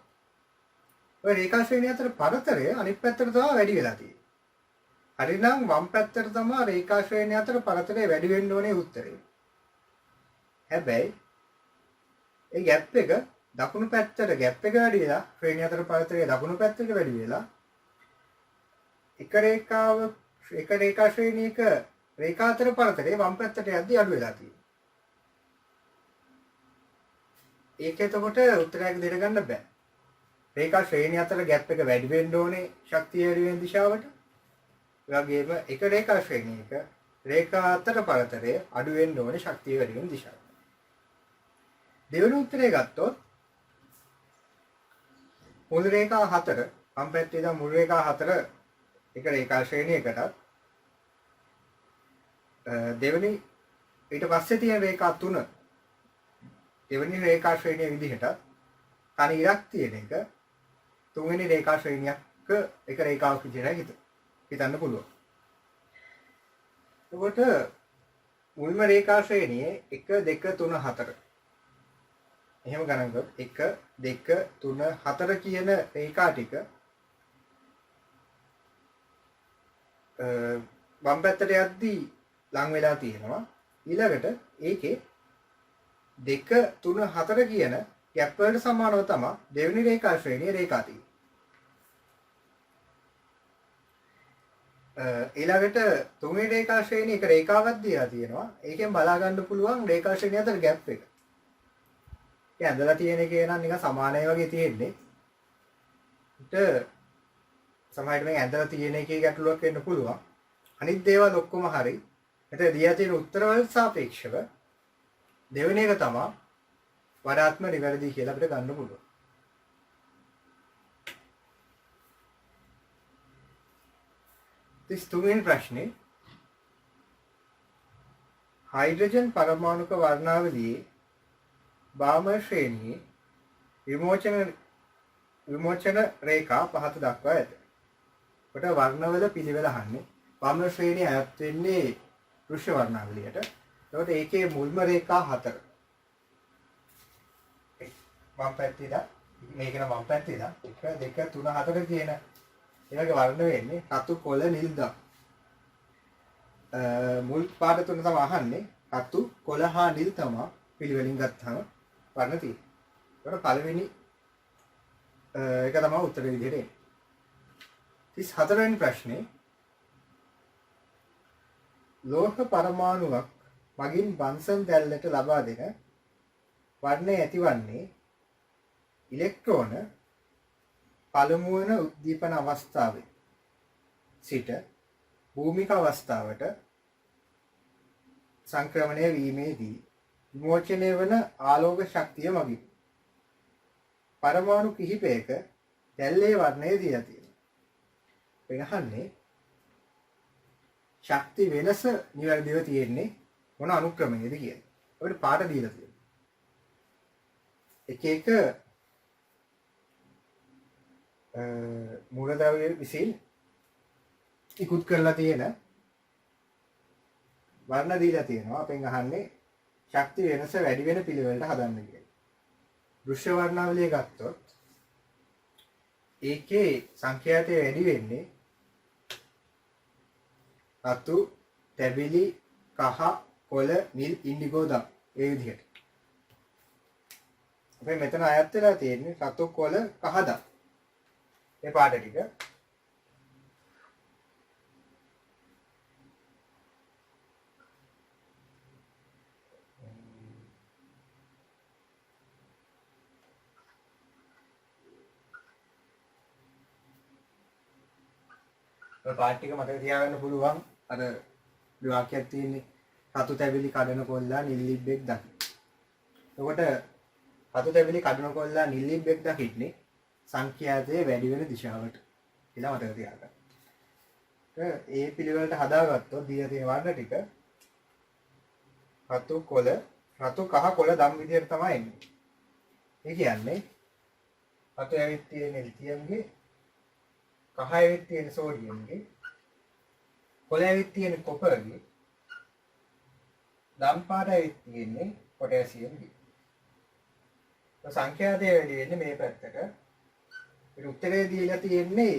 ඔය රේඛා ශ්‍රේණිය අතර පරතරය අනිත් පැත්තට තමයි වැඩි වෙලා තියෙන්නේ. හරිනම් වම් පැත්තට තමයි රේඛා ශ්‍රේණිය අතර පරතරය වැඩි වෙන්න ඕනේ උත්තරේ. හැබැයි ඒ ગેප් එක දකුණු පැත්තට ગેප් එක වැඩි වෙලා ශ්‍රේණිය අතර පරතරය දකුණු පැත්තට වැඩි වෙලා එක රේඛා ශ්‍රේණියක රේඛා අතර පරතරය වම් පැත්තට යද්දී අඩු වෙලා තියෙනවා. ඒක එතකොට උත්තරයක් දෙන්න ගන්න බෑ. රේඛා ශ්‍රේණිය අතර ગેප් එක වැඩි වෙන්න ඕනේ ශක්තිය වැඩි වෙන දිශාවට. ඒ වගේම එක රේඛා ශ්‍රේණියක රේඛා අතර පරතරය අඩු වෙන්න ඕනේ ශක්තිය වැඩි වෙන දිශාවට. දෙවෙනි උත්තරය ගත්තොත් මුල් රේඛා 4 වම් පැත්තේ ඉඳන් මුල් රේඛා 4 එක රේඛා ශ්‍රේණියකටත් දෙවෙනි ඊට පස්සේ තියෙන රේඛා 3 දෙවෙනි රේඛා ශ්‍රේණිය විදිහට තනි ඉරක් තියෙන එක තුන්වෙනි රේඛා ශ්‍රේණියක එක රේඛාවක් විදිහට හිතන්න පුළුවන්. එතකොට මුල්ම රේඛා ශ්‍රේණියේ 1 2 3 4 එහෙම ගණන් කරොත් 1 2 3 4 කියන රේඛා ටික වම් පැත්තට යද්දී ලං වෙලා තියෙනවා. ඊළඟට ඒකේ 2 3 4 කියන ગેප් වලට සමානව තමයි දෙවෙනි රේඛා ශ්‍රේණියේ රේඛා තියෙන්නේ. ඊළඟට තුන්වෙනි රේඛා ශ්‍රේණිය එක රේඛාවක් දීලා තියෙනවා. ඒකෙන් බලා ගන්න පුළුවන් රේඛා ශ්‍රේණිය අතර ગેප් එක. ඒ ඇඳලා තියෙන එකේ නම් නිකන් සමානයි වගේ තියෙන්නේ. ඊට සමහරවිට මේ ඇඳලා තියෙන එකේ ගැටලුවක් වෙන්න පුළුවන්. අනිත් දේවල් ඔක්කොම හරි. එතන දීලා තියෙන උත්තර වලට සාපේක්ෂව දෙවෙනි එක තමයි වඩාත්ම නිවැරදි කියලා අපිට ගන්න පුළුවන්. තුන්වෙනි ප්‍රශ්නේ හයිඩ්‍රජන් පරමාණුක වර්ණාවලියේ බාම ශ්‍රේණියේ විමෝචන රේඛා පහත දක්වා ඇත. කොට වර්ණවල පිළිවෙල අහන්නේ බාම ශ්‍රේණිය අයත් වෙන්නේ දෘශ්‍ය වර්ණාවලියට. එතකොට ඒකේ මුල්ම රේඛා 4 වම් පැත්තේ ඉඳන් මේක නම් වම් පැත්තේ ඉඳන් 1 2 3 4 කියන ඒවගේ වර්ණ වෙන්නේ රතු කොළ නිල් දම්. මුල් පාට තුන තමයි අහන්නේ රතු කොළ හා නිල් තමයි පිළිවෙලින් ගත්තාම වර්ණ තියෙන්නේ. ඒකට පළවෙනි එක තමයි උත්තර විදිහට එන්නේ. 34 වෙනි ප්‍රශ්නේ ලෝහ පරමාණුවක් මගින් බන්සන් දැල්ලට ලබා දෙන වර්ණය ඇතිවන්නේ ඉලෙක්ට්‍රෝන පළමු වන උද්දීපන අවස්ථාවේ සිට භූමික අවස්ථාවට සංක්‍රමණය වීමේදී විමෝචනය වන ආලෝක ශක්තිය මගින් පරමාණු කිහිපයක දැල්ලේ වර්ණය දීලා තියෙනවා. වෙනහන්නේ ශක්ති වෙනස නිවැරදිව තියෙන්නේ මොන අනුක්‍රමයේද කියන්නේ. අපිට පාට දීලා තියෙනවා. එක එක මූලද්‍රව්‍ය විසින් ඉක්ුත් කරලා තියෙන වර්ණ දීලා තියෙනවා. අපෙන් අහන්නේ ශක්ති වෙනස වැඩි වෙන පිළිවෙලට හදන්න කියලා. දෘශ්‍ය වර්ණාවලිය ගත්තොත් ඒකේ සංඛ්‍යාතය වැඩි වෙන්නේ රතු, තැබිලි, කහ, කොළ, නිල්, ඉන්ඩිගෝ දම් ඒ විදිහට. අපේ මෙතන අයත් වෙලා තියෙන්නේ රතු, කොළ, කහ දම්. මේ පාට ටික පාට ටික මතක තියාගන්න පුළුවන්. අර විවාක්‍යයක් තියෙන්නේ රතු තැබිලි කඩන කොල්ලා නිල් ලිබ්බෙක් දකි. එතකොට රතු තැබිලි කඩන කොල්ලා නිල් ලිබ්බෙක් දකින්නේ සංඛ්‍යාතයේ වැඩි වෙන දිශාවට කියලා මතක තියාගන්න. ඒ පිළිවෙලට හදාගත්තොත් දීලා තියෙන වර්ණ ටික රතු කොළ රතු කහ කොළ දම් විදියට තමයි එන්නේ. ඒ කියන්නේ රතු ඇවිත් තියෙන ලිතියම්ගේ කහ ඇවිත් තියෙන සෝඩියම්ගේ කොළ ඇවිත් තියෙන කොපර්ගේ ලම් පාටයි තියෙන්නේ පොටෑසියම් D. සංඛ්‍යාතය වැඩි වෙන්නේ මේ පැත්තට. ඒ උත්තරේ දීලා තියෙන්නේ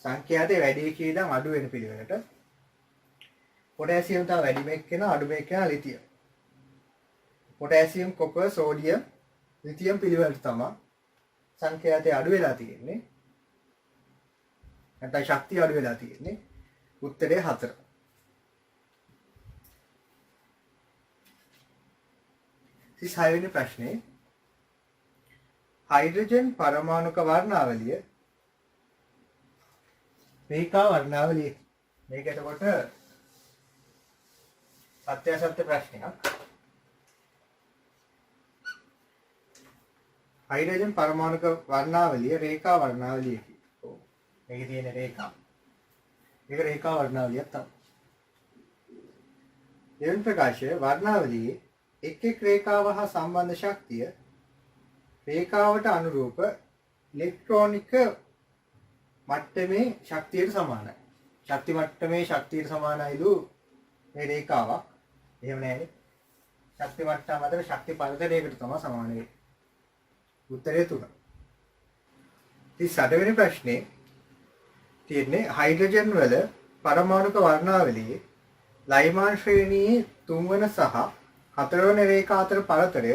සංඛ්‍යාතය වැඩි කී ඉඳන් අඩු වෙන පිළිවෙලට. පොටෑසියම් තමයි වැඩි මේක කරන අඩු මේක කරන lithium. Potassium copper sodium lithium පිළිවෙලට තමයි සංඛ්‍යාතය අඩු වෙලා තියෙන්නේ. නැත්නම් ශක්තිය අඩු වෙලා තියෙන්නේ. උත්තරේ 4. ඉතින් 6 වෙනි ප්‍රශ්නේ හයිඩ්‍රජන් පරමාණුක වර්ණාවලිය රේඛා වර්ණාවලිය. මේක එතකොට සත්‍ය අසත්‍ය ප්‍රශ්නයක්. හයිඩ්‍රජන් පරමාණුක වර්ණාවලිය රේඛා වර්ණාවලිය කියනවා. මේකේ තියෙන රේඛා. මේක රේඛා වර්ණාවලියක් තමයි. දෙවන ප්‍රකාශය වර්ණාවලියේ එක් එක් රේඛාව හා සම්බන්ධ ශක්තිය රේඛාවට අනුරූප ඉලෙක්ට්‍රෝනික මට්ටමේ ශක්තියට සමානයි. ශක්ති මට්ටමේ ශක්තියට සමානයිලු මේ රේඛාවක්. එහෙම නැහැනේ. ශක්ති මට්ටම අතර ශක්ති පරතරයකට තමයි සමාන වෙන්නේ. උත්තරය 3. 38 වෙනි ප්‍රශ්නේ තියෙන්නේ හයිඩ්‍රජන් වල පරමාණුක වර්ණාවලියේ ලයිමාන් ශ්‍රේණියේ 3 වන සහ 4 වන රේඛා අතර පරතරය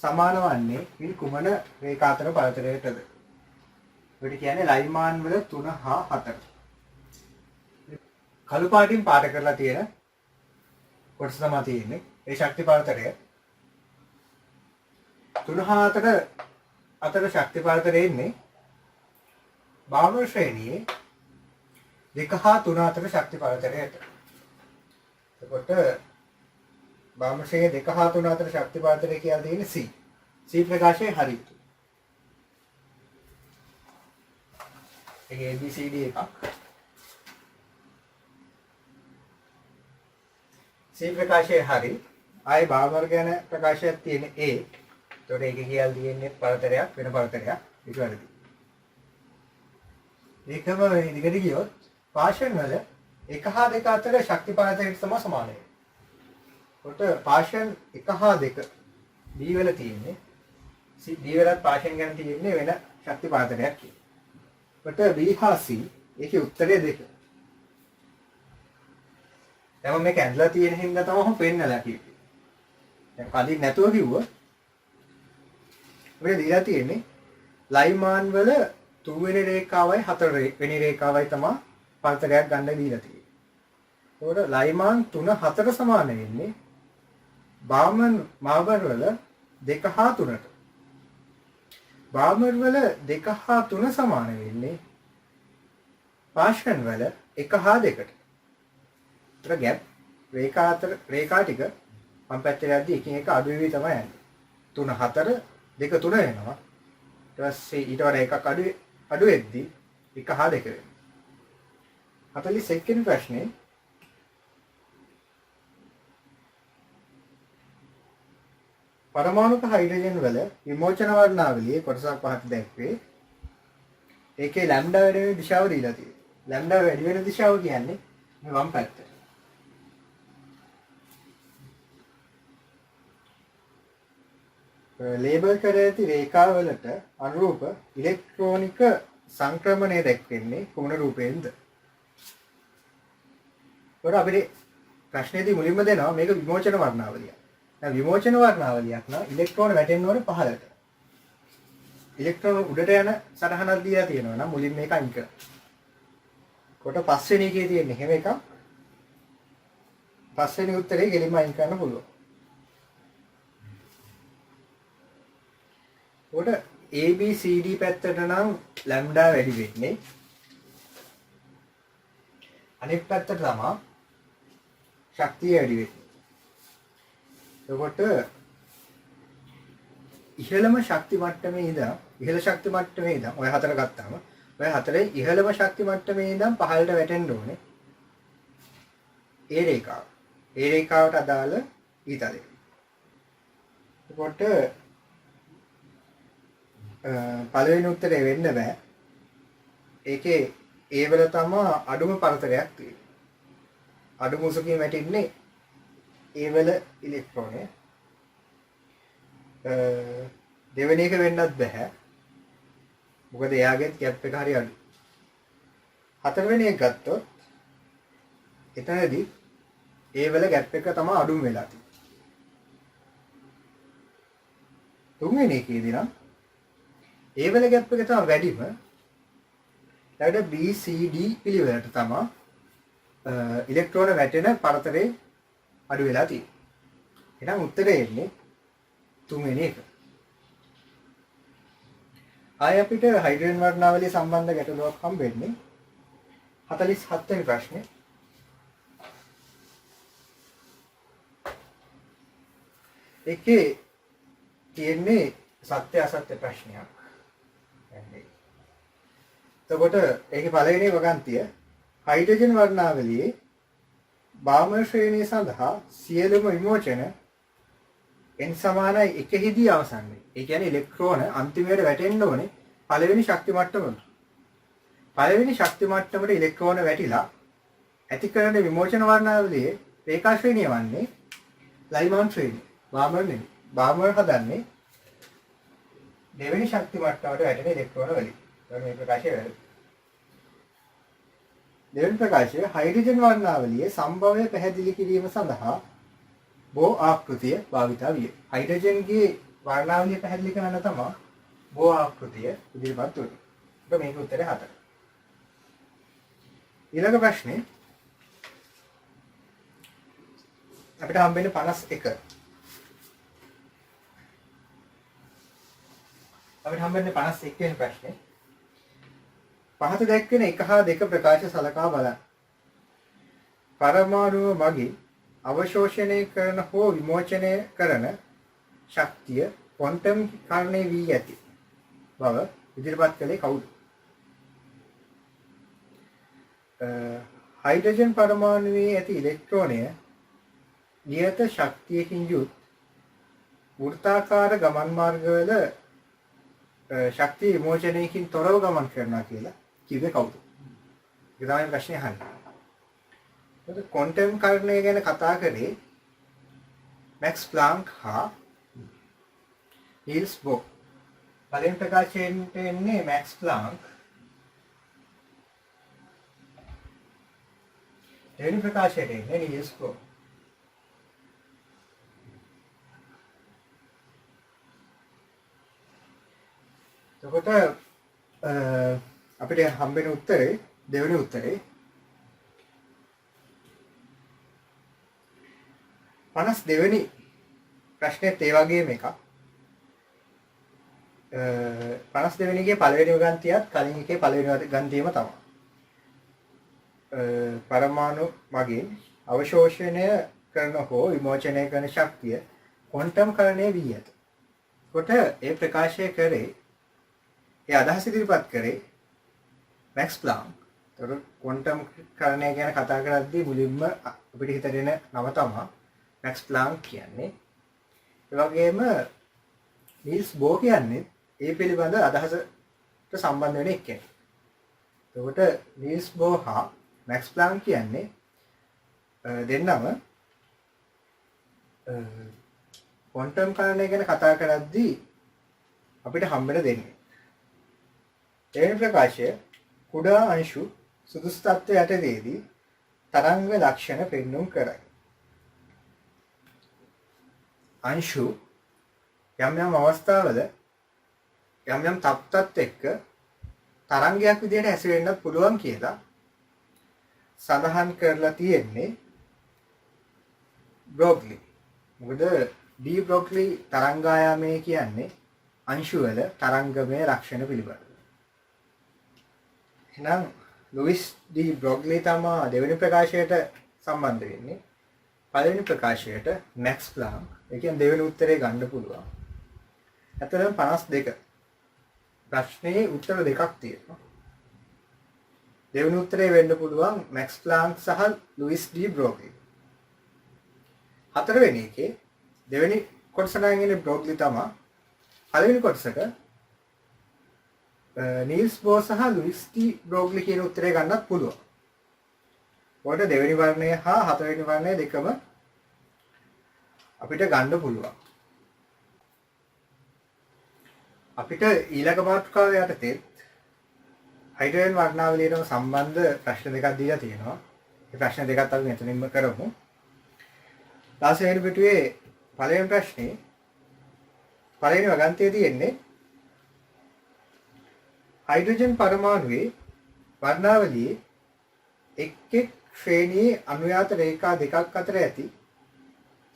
සමාන වන්නේ මේ කුමන රේඛා අතර පරතරයටද? ඒකට කියන්නේ ලයිමාන් වල 3 හා 4. කළු පාටින් පාට කරලා තියෙන කොටස තමයි තියෙන්නේ. ඒ ශක්ති පරතරය 3 හා 4 අතර ශක්ති පරතරය ඉන්නේ බාහ්ම ශ්‍රේණියේ 2 හා 3 අතර ශක්ති පරතරයට. එතකොට බාහ්ම ශ්‍රේණියේ 2 හා 3 අතර ශක්ති පරතරය කියලා තියෙන්නේ C. C ප්‍රකාශයේ හරි. ඒක ABCD එකක්. C ප්‍රකාශයේ හරි. ආයේ බාහ්ම වර්ග ගැන ප්‍රකාශයක් තියෙන A. ඒතකොට ඒකේ කියලා තියෙන්නේ පරතරයක් වෙන පරතරයක්. ඒක වැරදි. ඒකම දිගට ගියොත් පාෂන් වල 1 හා 2 අතර ශක්ති පරතරයට සමානයි. කොට පාෂන් 1 හා 2 B වල තියෙන්නේ B වලත් පාෂන් ගැන තියෙන්නේ වෙන ශක්ති පරතරයක් කියලා. කොට B හා C ඒකේ උත්තරය 2. දැන් මේක ඇඳලා තියෙන හින්දා තමයි මම පෙන්නලා කිව්වේ. දැන් කලින් නැතුව කිව්වොත් ඔය දීලා තියෙන්නේ ලයිමාන් වල 3 වෙනි රේඛාවයි 4 වෙනි රේඛාවයි තමයි පරතරයක් ගන්න දීලා තියෙන්නේ. ඒකට ලයිමාන් 3 4 සමාන වෙන්නේ මාබර් වල 2 හා 3ට. බාමර් වල 2 හා 3 සමාන වෙන්නේ පාෂන් වල 1 හා 2ට. ඒතර ગેප් රේඛා ටික මම පැත්තට යද්දි එකින් එක අඩු වෙවි තමයි යන්නේ. 3 4 2 3 වෙනවා. ඊට පස්සේ ඊට වඩා එකක් අඩු වෙද්දි 1 හා 2 වෙනවා. 42 වෙනි ප්‍රශ්නේ පරමාණුක හයිඩ්‍රජන් වල විමෝචන වර්ණාවලියේ කොටසක් පහත දැක්වේ. ඒකේ ලැම්ඩා වැඩි වෙන දිශාව දීලා තියෙනවා. ලැම්ඩා වැඩි වෙන දිශාව කියන්නේ මේ වම් පැත්ත. ලේබල් කර ඇති රේඛාවලට අනුරූප ඉලෙක්ට්‍රෝනික සංක්‍රමණය දැක්වෙන්නේ කුමන රූපයෙන්ද? ඒකට අපිට ප්‍රශ්නේදී මුලින්ම දෙනවා මේක විමෝචන වර්ණාවලිය. දැන් විමෝචන වර්ණාවලියක් නම් ඉලෙක්ට්‍රෝන වැටෙන්න ඕනේ පහළට. ඉලෙක්ට්‍රෝන උඩට යන සටහනක් දීලා තියෙනවා නම් මුලින් මේක අයින් කරන්න. කොට පස්වෙනි එකේ තියෙන හැම එකක් පස්වෙනි උත්තරේ ගෙලින්ම අයින් කරන්න පුළුවන්. කොට ABCD පැත්තට නම් ලැම්ඩා වැඩි වෙන්නේ. අනිත් පැත්තට තමයි ශක්තිය වැඩි වෙන්නේ. එතකොට ඉහළම ශක්ති මට්ටමේ ඉඳන් ඉහළ ශක්ති මට්ටමේ ඉඳන් ඔය හතර ගත්තාම ඔය හතරේ ඉහළම ශක්ති මට්ටමේ ඉඳන් පහළට වැටෙන්න ඕනේ. ඒ රේඛාව. ඒ රේඛාවට අදාළ ඊතලෙ. එතකොට පළවෙනි උත්තරේ වෙන්න බෑ. ඒකේ ඒ වල තමයි අඩුම පරතරයක් තියෙන්නේ. අඩු මුසකින් වැටෙන්නේ ඒ වල ඉලෙක්ට්‍රෝනය. දෙවෙනි එක වෙන්නත් බෑ. මොකද එයාගේ ගැප් එක හරි අඩු. හතරවෙනි එක ගත්තොත් එතනදී ඒ වල ගැප් එක තමයි අඩුම වෙලා තියෙන්නේ. තුන්වෙනි එකේදී නම් ඒ වල ගැප් එක තමයි වැඩිම. ඊට B C D පිළිවෙලට තමයි ඉලෙක්ට්‍රෝන වැටෙන පරතරය අඩු වෙලා තියෙන්නේ. එහෙනම් උත්තරේ එන්නේ තුන්වෙනි එක. ආය අපිට හයිඩ්‍රජන් වර්ණාවලිය සම්බන්ධ ගැටලුවක් හම්බෙන්නේ 47 වෙනි ප්‍රශ්නේ. ඒකේ තියෙන්නේ සත්‍ය අසත්‍ය ප්‍රශ්නයක්. එතකොට ඒකේ පළවෙනි වගන්තිය හයිඩ්‍රජන් වර්ණාවලියේ බාමර් ශ්‍රේණිය සඳහා සියලුම විමෝචන n සමානයි 1 හිදී අවසන් වේ. ඒ කියන්නේ ඉලෙක්ට්‍රෝන අන්තිමයට වැටෙන්න ඕනේ පළවෙනි ශක්ති මට්ටමට. පළවෙනි ශක්ති මට්ටමට ඉලෙක්ට්‍රෝන වැටිලා ඇති කරන විමෝචන වර්ණාවලියේ රේඛා ශ්‍රේණිය වන්නේ ලයිමාන් ශ්‍රේණිය. බාමර් නෙමෙයි. බාමර් හදන්නේ දෙවෙනි ශක්ති මට්ටමට වැටෙන ඉලෙක්ට්‍රෝන වලින්. මේ ප්‍රකාශය වැරදි. දෙවෙනි ප්‍රකාශය හයිඩ්‍රජන් වර්ණාවලියේ සම්භවය පැහැදිලි කිරීම සඳහා බෝ ආකෘතිය භාවිතා විය. හයිඩ්‍රජන්ගේ වර්ණාවලිය පැහැදිලි කරන්න තමයි බෝ ආකෘතිය ඉදිරිපත් වුනේ. ඒක මේක උත්තරේ 4. ඊළඟ ප්‍රශ්නේ අපිට හම්බෙන්නේ 51. අපිට හම්බෙන්නේ 51 වෙනි ප්‍රශ්නේ. පහත දැක්වෙන 1 හා 2 ප්‍රකාශ සලකා බලන්න. පරමාණුව මගින් අවශෝෂණය කරන හෝ විමෝචනය කරන ශක්තිය ක්වොන්ටම් කාරණේ වී ඇති බව ඉදිරිපත් කළේ කවුද? හයිඩ්‍රජන් පරමාණුවේ ඇති ඉලෙක්ට්‍රෝනය නියත ශක්තියකින් යුත් වෘත්තාකාර ගමන් මාර්ගවල ශක්තිය විමෝචනයකින් තොරව ගමන් කරනවා කියලා කිව්වේ කවුද? ඒක තමයි ප්‍රශ්නේ අහන්නේ. එතකොට ක්වොන්ටම් කාරණය ගැන කතා කරේ මැක්ස් ප්ලාන්ක් හා නීල්ස් බෝර්. පළවෙනි ප්‍රකාශයෙන් එන්නේ මැක්ස් ප්ලාන්ක්. දෙවෙනි ප්‍රකාශයට එන්නේ නීල්ස් බෝර්. එතකොට අපිට හම්බෙන උත්තරේ දෙවෙනි උත්තරේ 52 වෙනි ප්‍රශ්නේත් ඒ වගේම එකක්. 52 වෙනි එකේ පළවෙනි වගන්තියත් කලින් එකේ පළවෙනි වගන්තියම තමයි. පරමාණු මගින් අවශෝෂණය කරන හෝ විමෝචනය කරන ශක්තිය ක්වොන්ටම් කරණය වී ඇත. කොට ඒ ප්‍රකාශය කරේ ඒ අදහස ඉදිරිපත් කරේ මැක්ස් ප්ලාන්ක්. ඒතකොට ක්වොන්ටම් කරණය ගැන කතා කරද්දී මුලින්ම අපිට හිතට එන නම තමයි මැක්ස් ප්ලාන්ක් කියන්නේ. ඒ වගේම නීල්ස් බෝර් කියන්නේ ඒ පිළිබඳ අදහසට සම්බන්ධ වෙන එක්කෙනෙක්. එතකොට නීල්ස් බෝර් හා මැක්ස් ප්ලාන්ක් කියන්නේ දෙන්නම ක්වොන්ටම් කරණය ගැන කතා කරද්දී අපිට හම්බෙන දෙන්නේ. දෙවෙනි ප්‍රකාශය කුඩා අංශු සුදුසු තත්ත්වයට යටතේදී තරංග ලක්ෂණ පෙන්වුම් කරයි. අංශු යම් යම් අවස්ථාවල යම් යම් තත්ත්වත් එක්ක තරංගයක් විදිහට හැසිරෙන්නත් පුළුවන් කියලා සඳහන් කරලා තියෙන්නේ බ්‍රොග්ලි. මොකද ඩී බ්‍රොග්ලි තරංගායාමය කියන්නේ අංශු වල තරංගමය ලක්ෂණ පිළිබඳව. එහෙනම් ලුයිස් ඩී බ්‍රොග්ලි තමයි දෙවෙනි ප්‍රකාශයට සම්බන්ධ වෙන්නේ. පළවෙනි ප්‍රකාශයට මැක්ස් ප්ලාන්ක්. ඒ කියන්නේ දෙවෙනි උත්තරේ ගන්න පුළුවන්. ඇත්තටම 52. ප්‍රශ්නේ උත්තර දෙකක් තියෙනවා. දෙවෙනි උත්තරේ වෙන්න පුළුවන් මැක්ස් ප්ලාන්ක් සහ ලුයිස් ඩී බ්‍රොග්ලි. හතරවෙනි එකේ දෙවෙනි කොටස නම් ඉන්නේ බ්‍රොග්ලි තමයි. පළවෙනි කොටසක නීල්ස් බෝර් සහ ලුයිස් ඩී බ්‍රොග්ලි කියන උත්තරේ ගන්නත් පුළුවන්. ඔකට දෙවෙනි වර්ණය හා හතරවෙනි වර්ණය දෙකම අපිට ගන්න පුළුවන්. අපිට ඊළඟ මාතෘකාව යටතේ හයිඩ්‍රජන් වර්ණාවලියටම සම්බන්ධ ප්‍රශ්න දෙකක් දීලා තියෙනවා. මේ ප්‍රශ්න දෙකත් අපි මෙතනින්ම කරමු. 16 වෙනි පිටුවේ පළවෙනි ප්‍රශ්නේ පළවෙනි වගන්තියේ තියෙන්නේ හයිඩ්‍රජන් පරමාණුවේ වර්ණාවලියේ එක් ශ්‍රේණියේ අනුයාත රේඛා දෙකක් අතර ඇති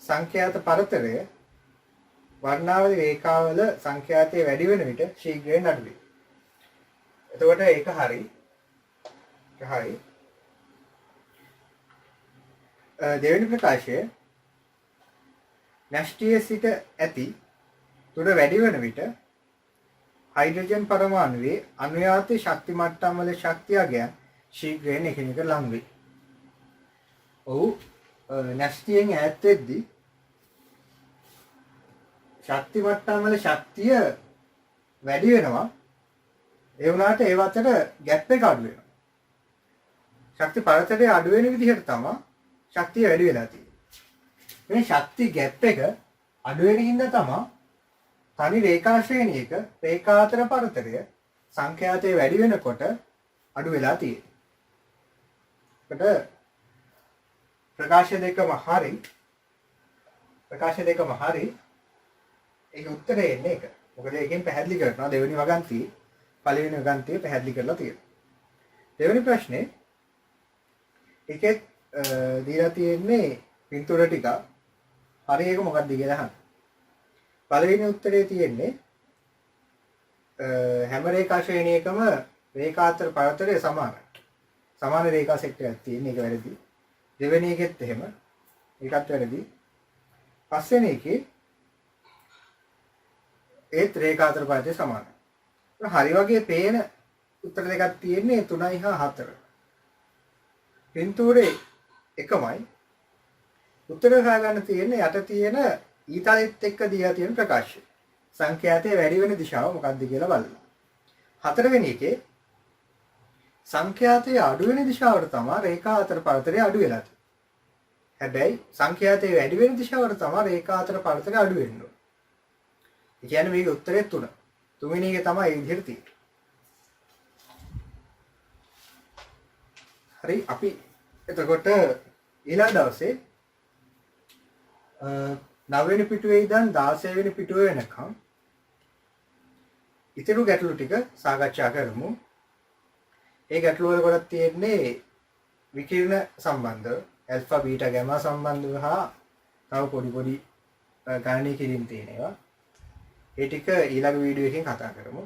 සංඛ්‍යාත පරතරය වර්ණාවලි රේඛාවල සංඛ්‍යාතය වැඩි වෙන විට ශීඝ්‍රයෙන් අඩු වේ. එතකොට ඒක හරි. දෙවෙනි ප්‍රකාශය න්‍යෂ්ටියේ සිට ඇති තුර වැඩි වෙන විට හයිඩ්‍රජන් පරමාණුවේ අනුයාත ශක්ති මට්ටම් වල ශක්තියගයන් ශීඝ්‍රයෙන් එකිනෙකට ලං වේ. ඔව් න්‍යෂ්ටියෙන් ඈත් වෙද්දී ශක්ති මට්ටම් වල ශක්තිය වැඩි වෙනවා. ඒ වුණාට ඒ අතර ગેප් එක අඩු වෙනවා. ශක්ති පරතරය අඩු වෙන විදිහට තමයි ශක්තිය වැඩි වෙලා තියෙන්නේ. මේ ශක්ති ગેප් එක අඩු වෙන හින්දා තමයි තනි රේඛා ශ්‍රේණියක රේඛා අතර පරතරය සංඛ්‍යාතය වැඩි වෙනකොට අඩු වෙලා තියෙන්නේ. ඒකට ප්‍රකාශ දෙකම හරි. ඒක උත්තරේ එන්නේ ඒක. මොකද ඒකෙන් පැහැදිලි කරනවා දෙවෙනි වගන්තියේ පළවෙනි වගන්තියේ පැහැදිලි කරලා තියෙනවා. දෙවෙනි ප්‍රශ්නේ ඒකෙත් දීලා තියෙන්නේ පින්තූර ටික. හරි ඒක මොකක්ද කියලා අහන්න. පළවෙනි උත්තරේ තියෙන්නේ හැම රේඛා ශ්‍රේණියකම රේඛා අතර පරතරය සමානයි. සමාන රේඛා සෙට් එකක් තියෙන එක වැරදි. දෙවෙනි එකෙත් එහෙම. ඒකත් වැරදි. පස්වෙනි එකේ ඒත් රේඛා අතර පරතරය සමානයි. හරි වගේ පේන උත්තර දෙකක් තියෙන්නේ 3 හා 4. පින්තූරේ එකමයි. උත්තර හොයාගන්න තියෙන්නේ යට තියෙන ඊතලෙත් එක්ක දීලා තියෙන ප්‍රකාශය. සංඛ්‍යාතයේ වැඩි වෙන දිශාව මොකක්ද කියලා බලන්න. 4 වෙනි එකේ සංඛ්‍යාතයේ අඩු වෙන දිශාවට තමයි රේඛා අතර පරතරය අඩු වෙලා තියෙන්නේ. හැබැයි සංඛ්‍යාතයේ වැඩි වෙන දිශාවට තමයි රේඛා අතර පරතරය අඩු වෙන්නේ. ඒ කියන්නේ මේකේ උත්තරේ 3. තුන්වෙනි එක තමයි මේ විදිහට තියෙන්නේ. හරි අපි එතකොට ඊළඟ දවසේ 9 වෙනි පිටුවේ ඉඳන් 16 වෙනි පිටුව වෙනකම් ඉතිරි ගැටලු ටික සාකච්ඡා කරමු. ඒ ගැටලු වල කොටස් තියෙන්නේ විකිරණ සම්බන්ධව, ඇල්ෆා බීටා ගැමා සම්බන්ධව හා තව පොඩි ගණනීය කිරීම් තියෙනවා. ඒ ටික ඊළඟ වීඩියෝ එකකින් කතා කරමු.